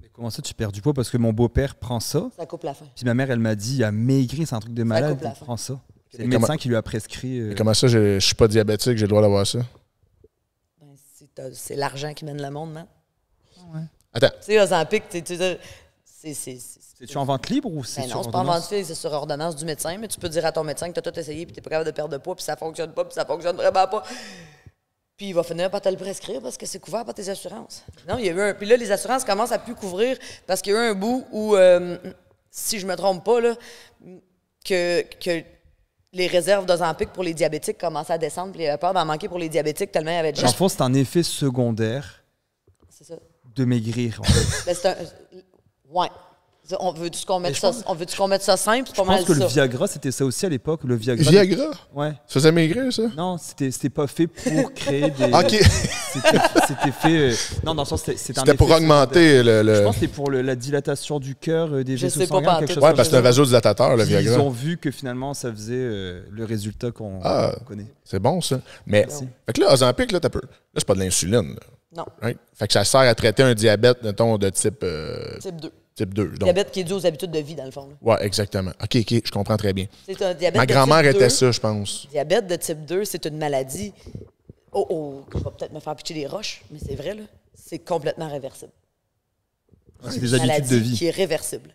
Mais comment ça, tu perds du poids? Parce que mon beau-père prend ça. Ça coupe la faim. Puis ma mère, elle m'a dit, il a maigri, c'est un truc de malade, il prend ça. C'est le médecin qui lui a prescrit. Comment ça, je suis pas diabétique, j'ai le droit d'avoir ça? Ben, c'est l'argent qui mène le monde, man. Ouais. Attends. Tu sais, Ozempic, C'est-tu en vente libre ou c'est Ben sur non, c'est pas en vente ordonnance? libre, c'est sur ordonnance du médecin, mais tu peux dire à ton médecin que tu as tout essayé puis tu n'es pas capable de perdre de poids puis ça fonctionne pas puis ça fonctionne vraiment pas. Puis il va finir par te le prescrire parce que c'est couvert par tes assurances. Non, il y a eu un... Puis là, les assurances commencent à plus couvrir parce qu'il y a eu un bout où, si je me trompe pas, là, que les réserves d'Ozempic pour les diabétiques commençaient à descendre puis il y avait peur d'en manquer pour les diabétiques tellement il y avait de Dans gens. le fond, c'est un effet secondaire C'est ça. de maigrir. En fait. Ben, c'est un... Ouais. On veut-tu qu'on mette ça simple? C'est pas Je mal pense que ça. le Viagra, c'était ça aussi à l'époque. Le Viagra. Viagra? Ouais. Ça faisait maigrir, ça? Non, c'était pas fait pour créer des. OK. C'était fait. Non, dans le sens, c'était un C'était pour effet augmenter secondaire. Je le... pense que c'était pour la dilatation du cœur, des Je vaisseaux sais pas, sanguins, pas en quelque tout. chose Ouais, comme parce que c'est un vasodilatateur, le ça. Ils Viagra. ont vu que finalement, ça faisait le résultat qu'on connaît. C'est bon, ça. Mais, Merci. fait que là, Ozempic, là, t'as peu. Là, c'est pas de l'insuline. Là. Non. Right? Fait que ça sert à traiter un diabète, mettons, de type... Type 2. type 2. Donc, Diabète qui est dû aux habitudes de vie, dans le fond. Là. ouais, exactement. OK, je comprends très bien. C'est un diabète Ma de grand-mère type 2. était ça, je pense. Diabète de type 2, c'est une maladie. Je vais peut-être me faire pitcher des roches, mais c'est vrai, là. C'est complètement réversible. C'est des Une habitudes maladie de vie. qui est réversible.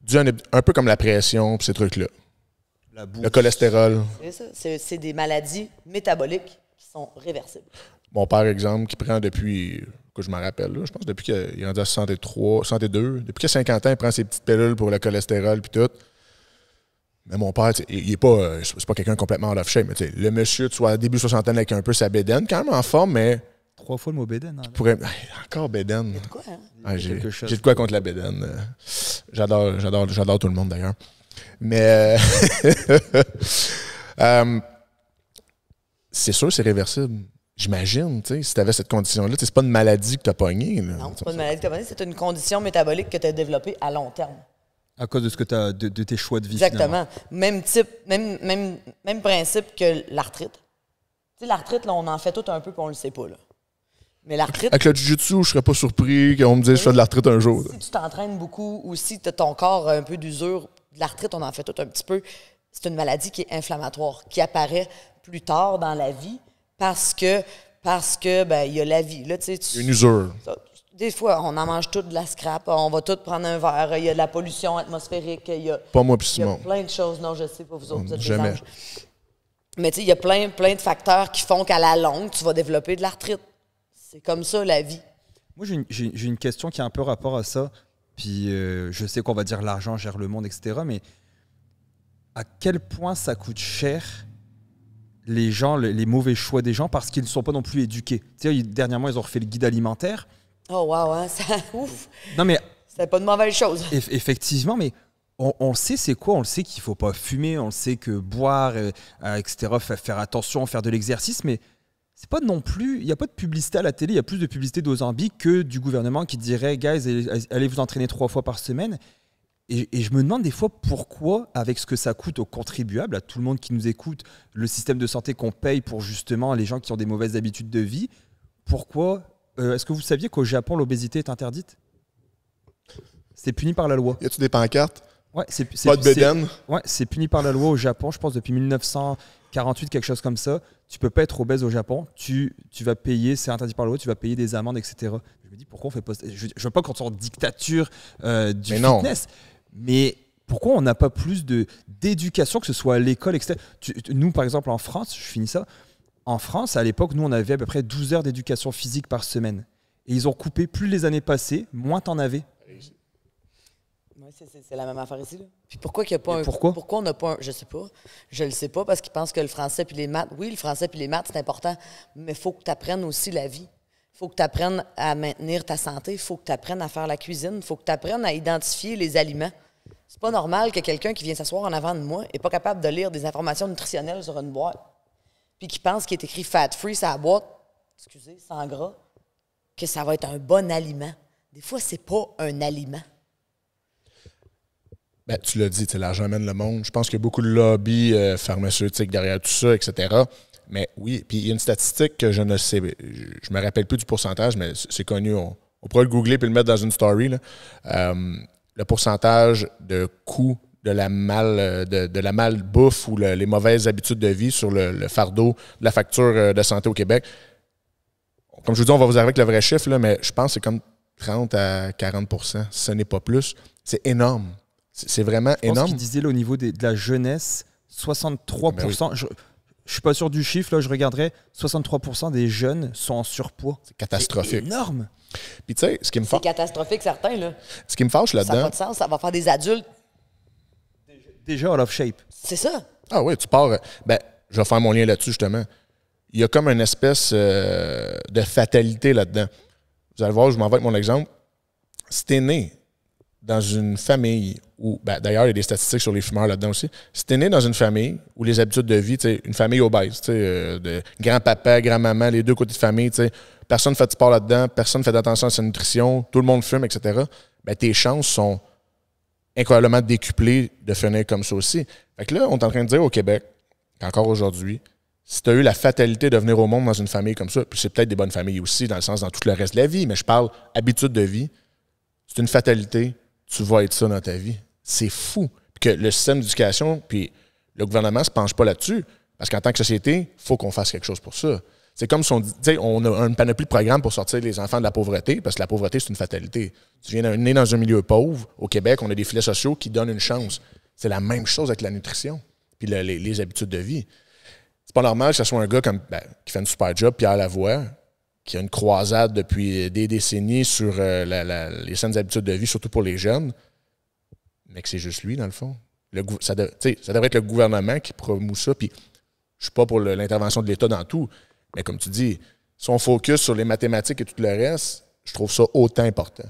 Dû un peu comme la pression, pis ces trucs-là. La boue. Le cholestérol. C'est ça. C'est des maladies métaboliques qui sont réversibles. Mon père, exemple, qui prend depuis, que je m'en rappelle, là, je pense depuis qu'il est rendu à 63, 62, depuis qu'il a 50 ans, il prend ses petites pilules pour le cholestérol puis tout. Mais mon père, il est pas, c'est pas quelqu'un complètement en off-shape, mais le monsieur, tu vois, début soixantaine avec un peu sa bédaine, quand même en forme, mais 3 fois le mot bédaine. Hein, pourrait... Encore bédaine. Quoi, hein? Ah, j'ai quelque chose. de quoi contre la bédaine. J'adore tout le monde, d'ailleurs. Mais c'est sûr, c'est réversible. J'imagine, tu sais, si tu avais cette condition-là, c'est pas une maladie que tu as pognée. Non, c'est pas une maladie que tu as pognée, c'est une condition métabolique que tu as développée à long terme. À cause de ce que tu as de tes choix de vie. Exactement. Même type, même principe que l'arthrite. Tu sais, l'arthrite, là, on en fait tout un peu puis on le sait pas, là. Mais l'arthrite, Avec le jiu-jitsu, je serais pas surpris qu'on me dise que je fais de l'arthrite un jour. si tu t'entraînes beaucoup ou si tu as ton corps un peu d'usure, de l'arthrite, on en fait tout un petit peu. C'est une maladie qui est inflammatoire, qui apparaît plus tard dans la vie parce que ben il y a la vie. Là, tu sais, Une usure. des fois, on en mange tout de la scrap, on va tout prendre un verre, il y a de la pollution atmosphérique, il y a, Pas moi puis il y a Simon. plein de choses. Non, je sais pas, vous autres, vous êtes des Jamais. anges. Mais tu sais, il y a plein de facteurs qui font qu'à la longue, tu vas développer de l'arthrite. C'est comme ça, la vie. Moi, j'ai une question qui a un peu rapport à ça. Puis je sais qu'on va dire l'argent gère le monde, etc. Mais à quel point ça coûte cher les gens, les mauvais choix des gens parce qu'ils ne sont pas non plus éduqués. Tu sais, dernièrement, ils ont refait le guide alimentaire. Oh, wow, hein, ça, ouf. Non, mais C'était pas de mauvaise chose. effectivement, mais on le sait, c'est quoi? On le sait qu'il ne faut pas fumer, on le sait que boire, etc., faire attention, faire de l'exercice, mais c'est pas non plus. Il n'y a pas de publicité à la télé, il y a plus de publicité d'Ozempic que du gouvernement qui dirait, guys, allez vous entraîner 3 fois par semaine. Et je me demande des fois pourquoi, avec ce que ça coûte aux contribuables, à tout le monde qui nous écoute, le système de santé qu'on paye pour justement les gens qui ont des mauvaises habitudes de vie, pourquoi est-ce que vous saviez qu'au Japon, l'obésité est interdite? C'est puni par la loi. Y a-tu des pancartes? Ouais, Pas de bédaine? Ouais, c'est puni par la loi au Japon, je pense depuis 1948, quelque chose comme ça. Tu peux pas être obèse au Japon, tu vas payer, c'est interdit par la loi, tu vas payer des amendes, etc. Je me dis pourquoi on fait pas... Je veux pas qu'on soit en dictature du fitness, mais pourquoi on n'a pas plus d'éducation, que ce soit à l'école, etc. Nous, par exemple, en France, je finis ça, en France, à l'époque, nous, on avait à peu près 12 heures d'éducation physique par semaine. Et ils ont coupé, plus les années passées, moins t'en avais. Oui, c'est la même affaire ici. Là. Puis pourquoi qu'il n'y a pas pourquoi on n'a pas un... Je sais pas. Je le sais pas parce qu'ils pensent que le français puis les maths... Oui, le français puis les maths, c'est important, mais il faut que tu apprennes aussi la vie. Il faut que tu apprennes à maintenir ta santé. Il faut que tu apprennes à faire la cuisine. Il faut que tu apprennes à identifier les aliments. C'est pas normal que quelqu'un qui vient s'asseoir en avant de moi n'est pas capable de lire des informations nutritionnelles sur une boîte puis qui pense qu'il est écrit « fat-free » sur la boîte, excusez, sans gras, que ça va être un bon aliment. Des fois, c'est pas un aliment. Ben, tu l'as dit, l'argent mène le monde. Je pense qu'il y a beaucoup de lobbies pharmaceutiques derrière tout ça, etc. Mais oui, puis il y a une statistique que je ne sais, je me rappelle plus du pourcentage, mais c'est connu. On pourrait le googler puis le mettre dans une story. Là. Le pourcentage de coût de la malbouffe ou les mauvaises habitudes de vie sur le fardeau de la facture de santé au Québec. Comme je vous dis, on va vous arriver avec le vrai chiffre, là, mais je pense que c'est comme 30 à 40 %, ce n'est pas plus. C'est énorme. C'est vraiment Je pense énorme. qu'il disait là, au niveau de la jeunesse, 63%. Ben oui. Je ne suis pas sûr du chiffre, là, je regarderai. 63% des jeunes sont en surpoids. C'est catastrophique. C'est énorme. Puis tu sais, ce qui me C'est catastrophique, certains, là. fâche Ça n'a là-dedans... pas de sens. Ça va faire des adultes. Déjà out of shape. C'est ça. Ah oui, tu pars... Ben, je vais faire mon lien là-dessus, justement. Il y a comme une espèce de fatalité là-dedans. Vous allez voir, je m'en vais avec mon exemple. Si t'es né dans une famille où... Ben, d'ailleurs, il y a des statistiques sur les fumeurs là-dedans aussi. Si t'es né dans une famille où les habitudes de vie, une famille obèse, de grand-papa, grand-maman, les deux côtés de famille, personne ne fait de sport là-dedans, personne ne fait attention à sa nutrition, tout le monde fume, etc., ben, tes chances sont incroyablement décuplées de finir comme ça aussi. Fait que là, on est en train de dire au Québec, qu'encore aujourd'hui, si tu as eu la fatalité de venir au monde dans une famille comme ça, puis c'est peut-être des bonnes familles aussi, dans le sens dans tout le reste de la vie, mais je parle habitude de vie, c'est une fatalité, tu vas être ça dans ta vie. C'est fou. Puis que le système d'éducation, puis le gouvernement ne se penche pas là-dessus, parce qu'en tant que société, il faut qu'on fasse quelque chose pour ça. C'est comme si on dit, on a une panoplie de programmes pour sortir les enfants de la pauvreté, parce que la pauvreté, c'est une fatalité. Tu viens né dans un milieu pauvre, au Québec, on a des filets sociaux qui donnent une chance. C'est la même chose avec la nutrition, puis les habitudes de vie. C'est pas normal que ce soit un gars qui fait une super job, Pierre Lavoie, qui a une croisade depuis des décennies sur les saines habitudes de vie, surtout pour les jeunes, mais que c'est juste lui, dans le fond. Ça devrait être le gouvernement qui promeut ça, puis je suis pas pour l'intervention de l'État dans tout, mais comme tu dis, si on focus sur les mathématiques et tout le reste, je trouve ça autant important.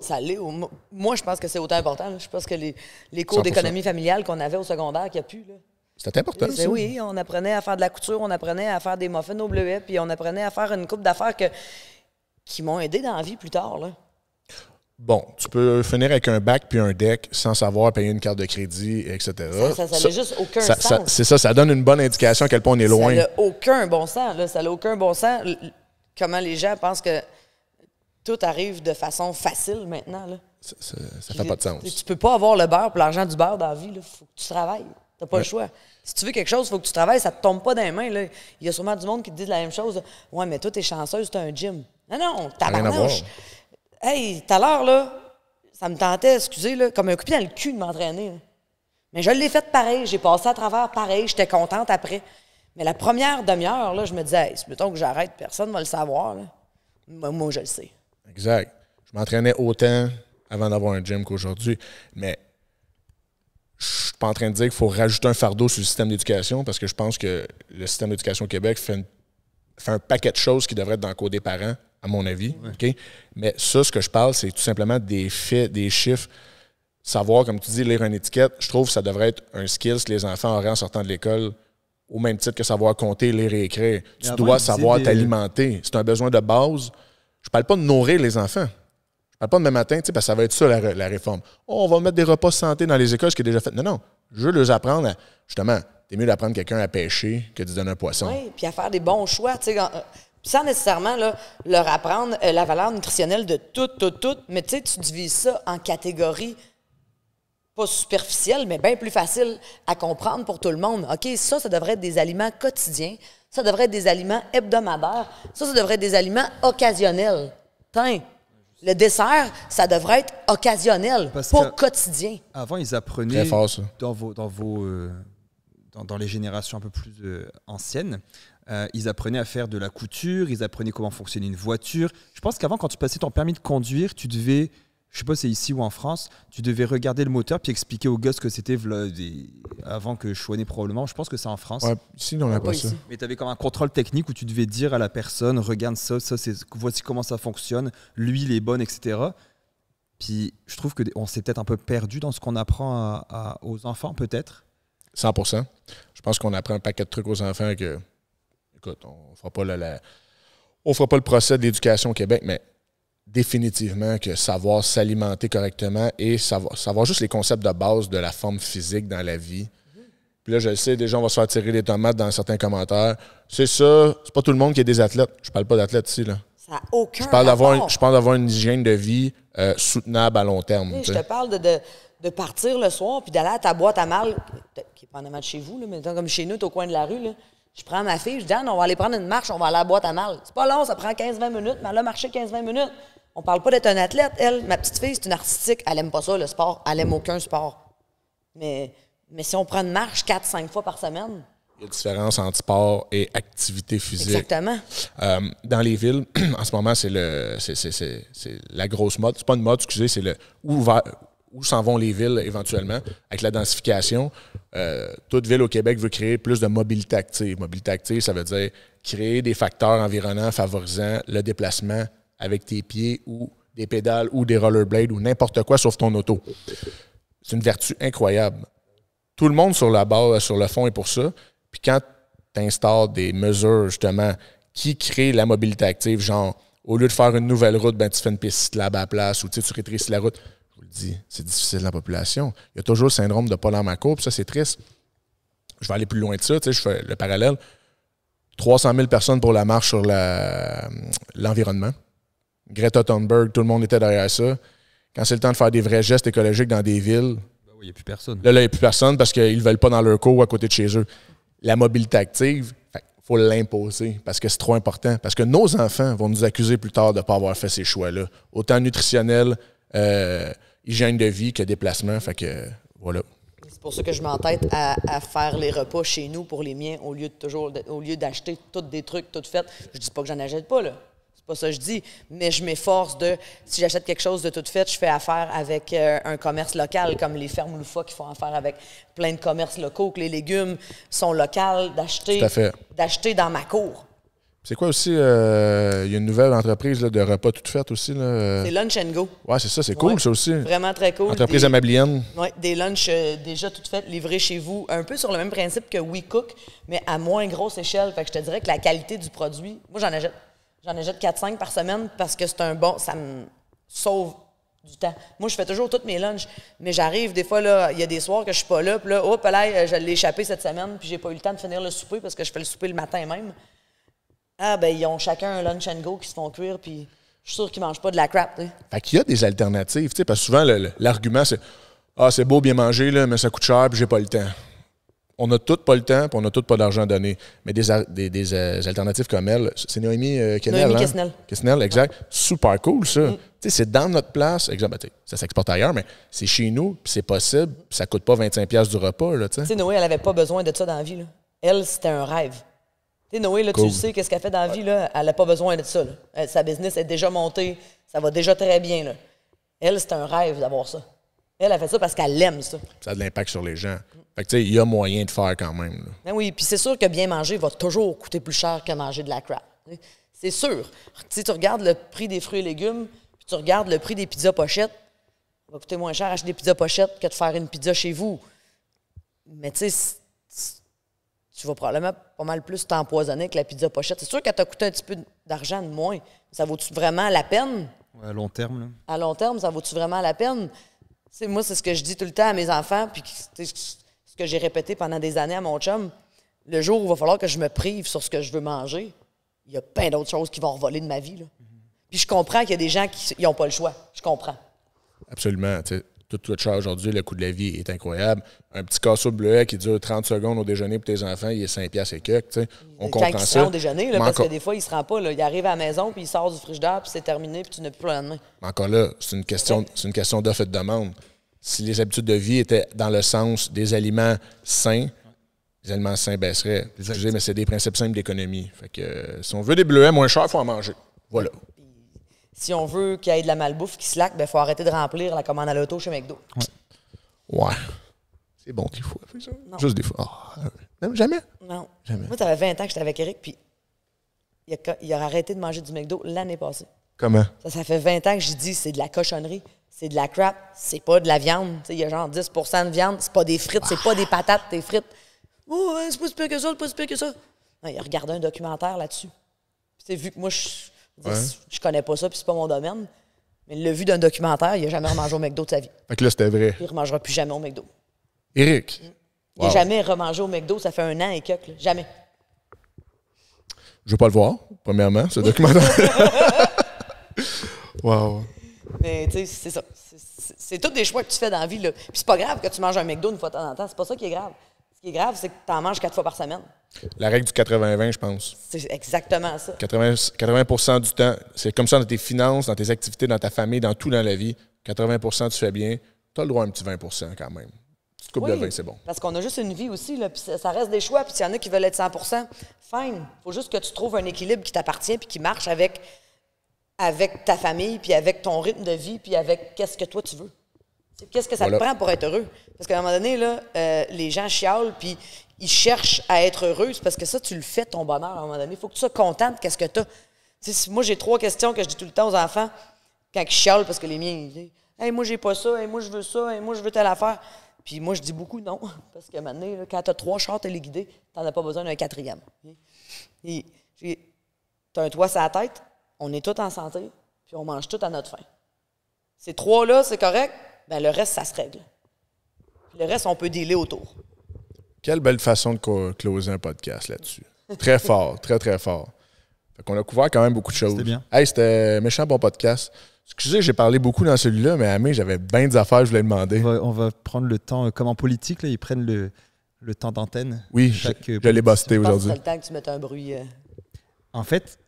Ça l'est. Moi, je pense que c'est autant important. Là. Je pense que les cours 100%. d'économie familiale qu'on avait au secondaire, qu'il n'y a plus, là. C'était important, Ben ça. oui, on apprenait à faire de la couture, on apprenait à faire des muffins au bleuet, puis on apprenait à faire une coupe d'affaires qui m'ont aidé dans la vie plus tard. Là. Bon, tu peux finir avec un bac puis un deck sans savoir payer une carte de crédit, etc. Ça n'a juste aucun sens. C'est ça, ça donne une bonne indication à quel point on est loin. Ça n'a aucun bon sens. Là. Ça n'a aucun bon sens. Comment les gens pensent que tout arrive de façon facile maintenant. Là. Ça fait pas de sens. Tu peux pas avoir le beurre pour l'argent du beurre dans la vie. Il faut que tu travailles. Tu n'as pas le choix. Si tu veux quelque chose, il faut que tu travailles. Ça ne te tombe pas dans les mains. Là. Il y a sûrement du monde qui te dit la même chose. Ouais, mais toi, t'es chanceuse, t'as un gym. Non, tabarnouche. Hey, tout à l'heure, là, ça me tentait, excusez, là, comme un coup de pied dans le cul de m'entraîner. Là. Mais je l'ai fait pareil. J'ai passé à travers pareil. J'étais contente après. Mais la première demi-heure, là, je me disais, hey, si mettons que j'arrête, personne ne va le savoir. Là. Moi, je le sais. Exact. Je m'entraînais autant avant d'avoir un gym qu'aujourd'hui. Mais je suis pas en train de dire qu'il faut rajouter un fardeau sur le système d'éducation parce que je pense que le système d'éducation au Québec fait un paquet de choses qui devraient être dans le cours des parents, à mon avis. Ouais. Okay? Mais ça, ce que je parle, c'est tout simplement des faits, des chiffres. Savoir, comme tu dis, lire une étiquette, je trouve que ça devrait être un skill que les enfants auraient en sortant de l'école, au même titre que savoir compter, lire et écrire. Tu dois savoir t'alimenter. C'est un besoin de base. Je parle pas de nourrir les enfants. Je parle pas de demain matin, parce que ça va être ça la réforme. Oh, on va mettre des repas santé dans les écoles, ce qui est déjà fait. Non. Je veux leur apprendre à, justement, c'est mieux d'apprendre quelqu'un à pêcher que de donner un poisson. Oui, puis à faire des bons choix, tu sais, sans nécessairement là, leur apprendre la valeur nutritionnelle de tout, mais tu sais, tu divises ça en catégories pas superficielles, mais bien plus faciles à comprendre pour tout le monde. OK, ça devrait être des aliments quotidiens, ça devrait être des aliments hebdomadaires, ça devrait être des aliments occasionnels. Tiens, le dessert, ça devrait être occasionnel, pas quotidien. Avant, ils apprenaient très fort, ça. Dans les générations un peu plus anciennes, ils apprenaient à faire de la couture, ils apprenaient comment fonctionnait une voiture. Je pense qu'avant, quand tu passais ton permis de conduire, tu devais, je sais pas si c'est ici ou en France, tu devais regarder le moteur puis expliquer aux gosses que c'était avant que je sois né probablement. Je pense que c'est en France. Ouais, ici, on n'a pas ça. Mais tu avais comme un contrôle technique où tu devais dire à la personne, regarde ça, voici comment ça fonctionne, l'huile est bonne, etc. Puis je trouve qu'on s'est peut-être un peu perdu dans ce qu'on apprend aux enfants, peut-être. 100%. Je pense qu'on apprend un paquet de trucs aux enfants que, écoute, on fera pas le procès de l'éducation au Québec, mais définitivement que savoir s'alimenter correctement et savoir juste les concepts de base de la forme physique dans la vie. Puis là, je le sais, déjà, on va se faire tirer les tomates dans certains commentaires. C'est ça, c'est pas tout le monde qui est des athlètes. Je parle pas d'athlètes ici, là. Ça n'a aucun rapport. Je parle d'avoir une hygiène de vie soutenable à long terme. Oui, je te parle de partir le soir puis d'aller à ta boîte à mal, qui est pas en de chez vous, là, mais comme chez nous, t'es au coin de la rue, là. Je prends ma fille, je dis, on va aller prendre une marche, on va aller à la boîte à mal. C'est pas long, ça prend 15-20 minutes, mais elle a marché 15-20 minutes. On parle pas d'être un athlète. Elle, ma petite fille, c'est une artistique. Elle aime pas ça, le sport. Elle aime aucun sport. Mais si on prend une marche 4-5 fois par semaine... Il y a une différence entre sport et activité physique. Exactement. Dans les villes, en ce moment, c'est la grosse mode. C'est pas une mode, excusez, c'est le où s'en vont les villes éventuellement, avec la densification. Toute ville au Québec veut créer plus de mobilité active. Mobilité active, ça veut dire créer des facteurs environnants favorisant le déplacement avec tes pieds ou des pédales ou des rollerblades ou n'importe quoi sauf ton auto. C'est une vertu incroyable. Tout le monde sur la base, sur le fond est pour ça. Puis quand tu installes des mesures, justement, qui créent la mobilité active, genre, au lieu de faire une nouvelle route, ben, tu fais une piste cyclable à la place ou tu rétrécis la route. Je vous le dis, c'est difficile dans la population. Il y a toujours le syndrome de pas dans ma cour, puis ça, c'est triste. Je vais aller plus loin de ça, je fais le parallèle. 300 000 personnes pour la marche sur l'environnement. Greta Thunberg, tout le monde était derrière ça. Quand c'est le temps de faire des vrais gestes écologiques dans des villes, il n'y a plus personne. Là, il n'y a plus personne parce qu'ils ne veulent pas dans leur cour ou à côté de chez eux. La mobilité active, il faut l'imposer parce que c'est trop important. Parce que nos enfants vont nous accuser plus tard de ne pas avoir fait ces choix-là. Autant nutritionnel, hygiène de vie que déplacement. Fait que, voilà. C'est pour ça que je m'entête à faire les repas chez nous pour les miens au lieu d'acheter tous des trucs tout faits. Je dis pas que j'en achète pas, là. C'est pas ça que je dis, mais je m'efforce de, si j'achète quelque chose de tout fait, je fais affaire avec un commerce local, comme les fermes Loufa qui font affaire avec plein de commerces locaux, que les légumes sont locaux, d'acheter dans ma cour. C'est quoi aussi, il y a une nouvelle entreprise là, de repas tout fait aussi. C'est Lunch & Go. Ouais, c'est ça, c'est cool ça aussi. Vraiment très cool. Entreprise amablienne. Oui, des lunchs déjà tout faits, livrés chez vous, un peu sur le même principe que WeCook, mais à moins grosse échelle. Fait que je te dirais que la qualité du produit, moi j'en achète 4-5 par semaine parce que c'est un bon... Ça me sauve du temps. Moi, je fais toujours tous mes lunchs, mais j'arrive, des fois, là, il y a des soirs que je suis pas là, puis là, hop, là, je l'ai échappé cette semaine, puis j'ai pas eu le temps de finir le souper parce que je fais le souper le matin même. Ah, ben ils ont chacun un Lunch & Go qui se font cuire, puis je suis sûr qu'ils mangent pas de la crap, tu sais. Fait qu'il y a des alternatives, tu sais, parce que souvent, l'argument, c'est « Ah, c'est beau bien manger, là, mais ça coûte cher, puis j'ai pas le temps. » On a tous pas le temps, puis on a tous pas d'argent à donner. Mais des alternatives comme elle, c'est Noémie Quesnel. Noémie Quesnel. Quesnel, exact. Super cool, ça. Tu sais, c'est dans notre place. Exemple, ça s'exporte ailleurs, mais c'est chez nous, puis c'est possible, puis ça coûte pas 25$ du repas, là, tu sais. Noé, elle avait pas besoin de ça dans la vie, là. Elle, c'était un rêve. Tu sais, Noé, là, cool. Tu sais qu'est-ce qu'elle fait dans la vie, là. Elle a pas besoin de ça, là. Sa business est déjà montée. Ça va déjà très bien, là. Elle, c'est un rêve d'avoir ça. Elle a fait ça parce qu'elle aime ça. Ça a de l'impact sur les gens. Fait que, tu sais, il y a moyen de faire quand même. Ben oui, puis c'est sûr que bien manger va toujours coûter plus cher que manger de la crap. C'est sûr. Tu regardes le prix des fruits et légumes, puis tu regardes le prix des pizzas pochettes, ça va coûter moins cher acheter des pizzas pochettes que de faire une pizza chez vous. Mais tu sais, tu vas probablement pas mal plus t'empoisonner que la pizza pochette. C'est sûr qu'elle t'a coûté un petit peu d'argent de moins. Ça vaut-tu vraiment la peine? Ouais, à long terme, là. À long terme, ça vaut-tu vraiment la peine? T'sais, moi, c'est ce que je dis tout le temps à mes enfants, puis ce que j'ai répété pendant des années à mon chum. Le jour où il va falloir que je me prive sur ce que je veux manger, il y a plein d'autres choses qui vont revoler de ma vie, là. Puis je comprends qu'il y a des gens qui n'ont pas le choix. Je comprends. Absolument. Tout le cher aujourd'hui, le coût de la vie est incroyable. Un petit casseau bleuet qui dure 30 secondes au déjeuner pour tes enfants, il est 5$ et quelques. On comprend ça. Quand il se rend au déjeuner, là, parce que des fois, il ne se rend pas. Là. Il arrive à la maison, puis il sort du frigidaire, puis c'est terminé, puis tu n'as plus le lendemain. Mais encore là, c'est une question d'offre et de demande. Si les habitudes de vie étaient dans le sens des aliments sains, les aliments sains baisseraient. Excusez, mais c'est des principes simples d'économie. Fait que si on veut des bleuets moins chers, il faut en manger. Voilà. Si on veut qu'il y ait de la malbouffe qui slack, il faut arrêter de remplir la commande à l'auto chez McDo. Ouais. C'est bon qu'il faut faire ça. Non. Juste des fois. Oh, non, jamais? Non. Jamais. Moi, ça fait 20 ans que j'étais avec Eric, puis il a arrêté de manger du McDo l'année passée. Comment? Ça fait 20 ans que j'ai dit c'est de la cochonnerie, c'est de la crap, c'est pas de la viande. Il y a genre 10 de viande, c'est pas des frites, c'est pas des patates, des frites. Oh, c'est pas si pire que ça, c'est pas si pire que ça. Non, il a regardé un documentaire là-dessus. Puis vu que moi, je connais pas ça, puis c'est pas mon domaine. Mais il l'a vu d'un documentaire, il n'a jamais remangé au McDo de sa vie. Fait que là, c'était vrai. Il ne remangera plus jamais au McDo. Éric? Il n'a jamais remangé au McDo, ça fait 1 an et quelques. Jamais. Je veux pas le voir, premièrement, ce documentaire. Wow. Mais tu sais, c'est ça. C'est tous des choix que tu fais dans la vie, là. Puis c'est pas grave que tu manges un McDo une fois de temps en temps. C'est pas ça qui est grave. Ce qui est grave, c'est que tu en manges 4 fois par semaine. La règle du 80-20, je pense. C'est exactement ça. 80% du temps, c'est comme ça dans tes finances, dans tes activités, dans ta famille, dans tout dans la vie. 80% tu fais bien, tu as le droit à un petit 20% quand même. Petite coupe de 20, c'est bon. Parce qu'on a juste une vie aussi, là, puis ça reste des choix. Puis s'il y en a qui veulent être 100%, fine. Il faut juste que tu trouves un équilibre qui t'appartient puis qui marche avec ta famille, puis avec ton rythme de vie, puis avec qu'est-ce que toi tu veux. Qu'est-ce que ça te prend pour être heureux? Parce qu'à un moment donné, là, les gens chialent, puis ils cherchent à être heureux. C'est parce que ça, tu le fais, ton bonheur, à un moment donné. Il faut que tu sois content de qu'est-ce que tu as. Moi, j'ai 3 questions que je dis tout le temps aux enfants quand ils chialent, parce que les miens, ils disent « Hey, moi, j'ai pas ça. Hey, moi, je veux ça. Hey, moi, je veux telle affaire. » Puis moi, je dis beaucoup non. Parce qu'à un moment donné, là, quand tu as 3 chars téléguidés, tu n'en as pas besoin d'un 4e. Tu as un toit sur la tête, on est tous en santé, puis on mange tout à notre faim. Ces 3-là, c'est correct? Ben, le reste, ça se règle. Puis le reste, on peut dealer autour. Quelle belle façon de closer un podcast là-dessus. Très fort, très, très fort. Fait qu'on a couvert quand même beaucoup de choses. C'était bien. Hey, c'était un méchant bon podcast. Excusez, j'ai parlé beaucoup dans celui-là, mais Amé, j'avais bien des affaires que je voulais demander. On va prendre le temps, comme en politique, là, ils prennent le temps d'antenne. Oui, je l'ai busté aujourd'hui. C'est le temps que tu mettes un bruit. En fait,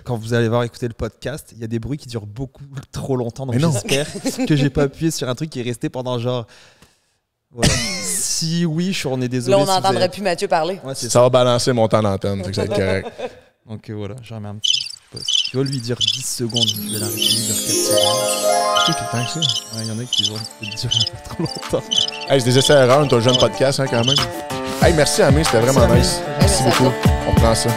quand vous allez voir écouter le podcast, il y a des bruits qui durent beaucoup trop longtemps. Donc j'espère que j'ai pas appuyé sur un truc qui est resté pendant genre. Voilà. Si oui, on est désolé. Là, on n'entendrait plus Mathieu parler. Ouais, ça va balancer mon temps d'antenne, donc ça va être correct. Donc voilà, je remets un petit. Tu vas lui dire 10 secondes, je vais l'arrêter lui dire 4 secondes. C'est tout le temps que ça. Ouais, il y en a qui vont durer un peu trop longtemps. Hey, c'est des essais-erreurs, on est un jeune podcast hein, quand même. Hey, merci Amé, c'était vraiment nice. Merci beaucoup. On prend ça.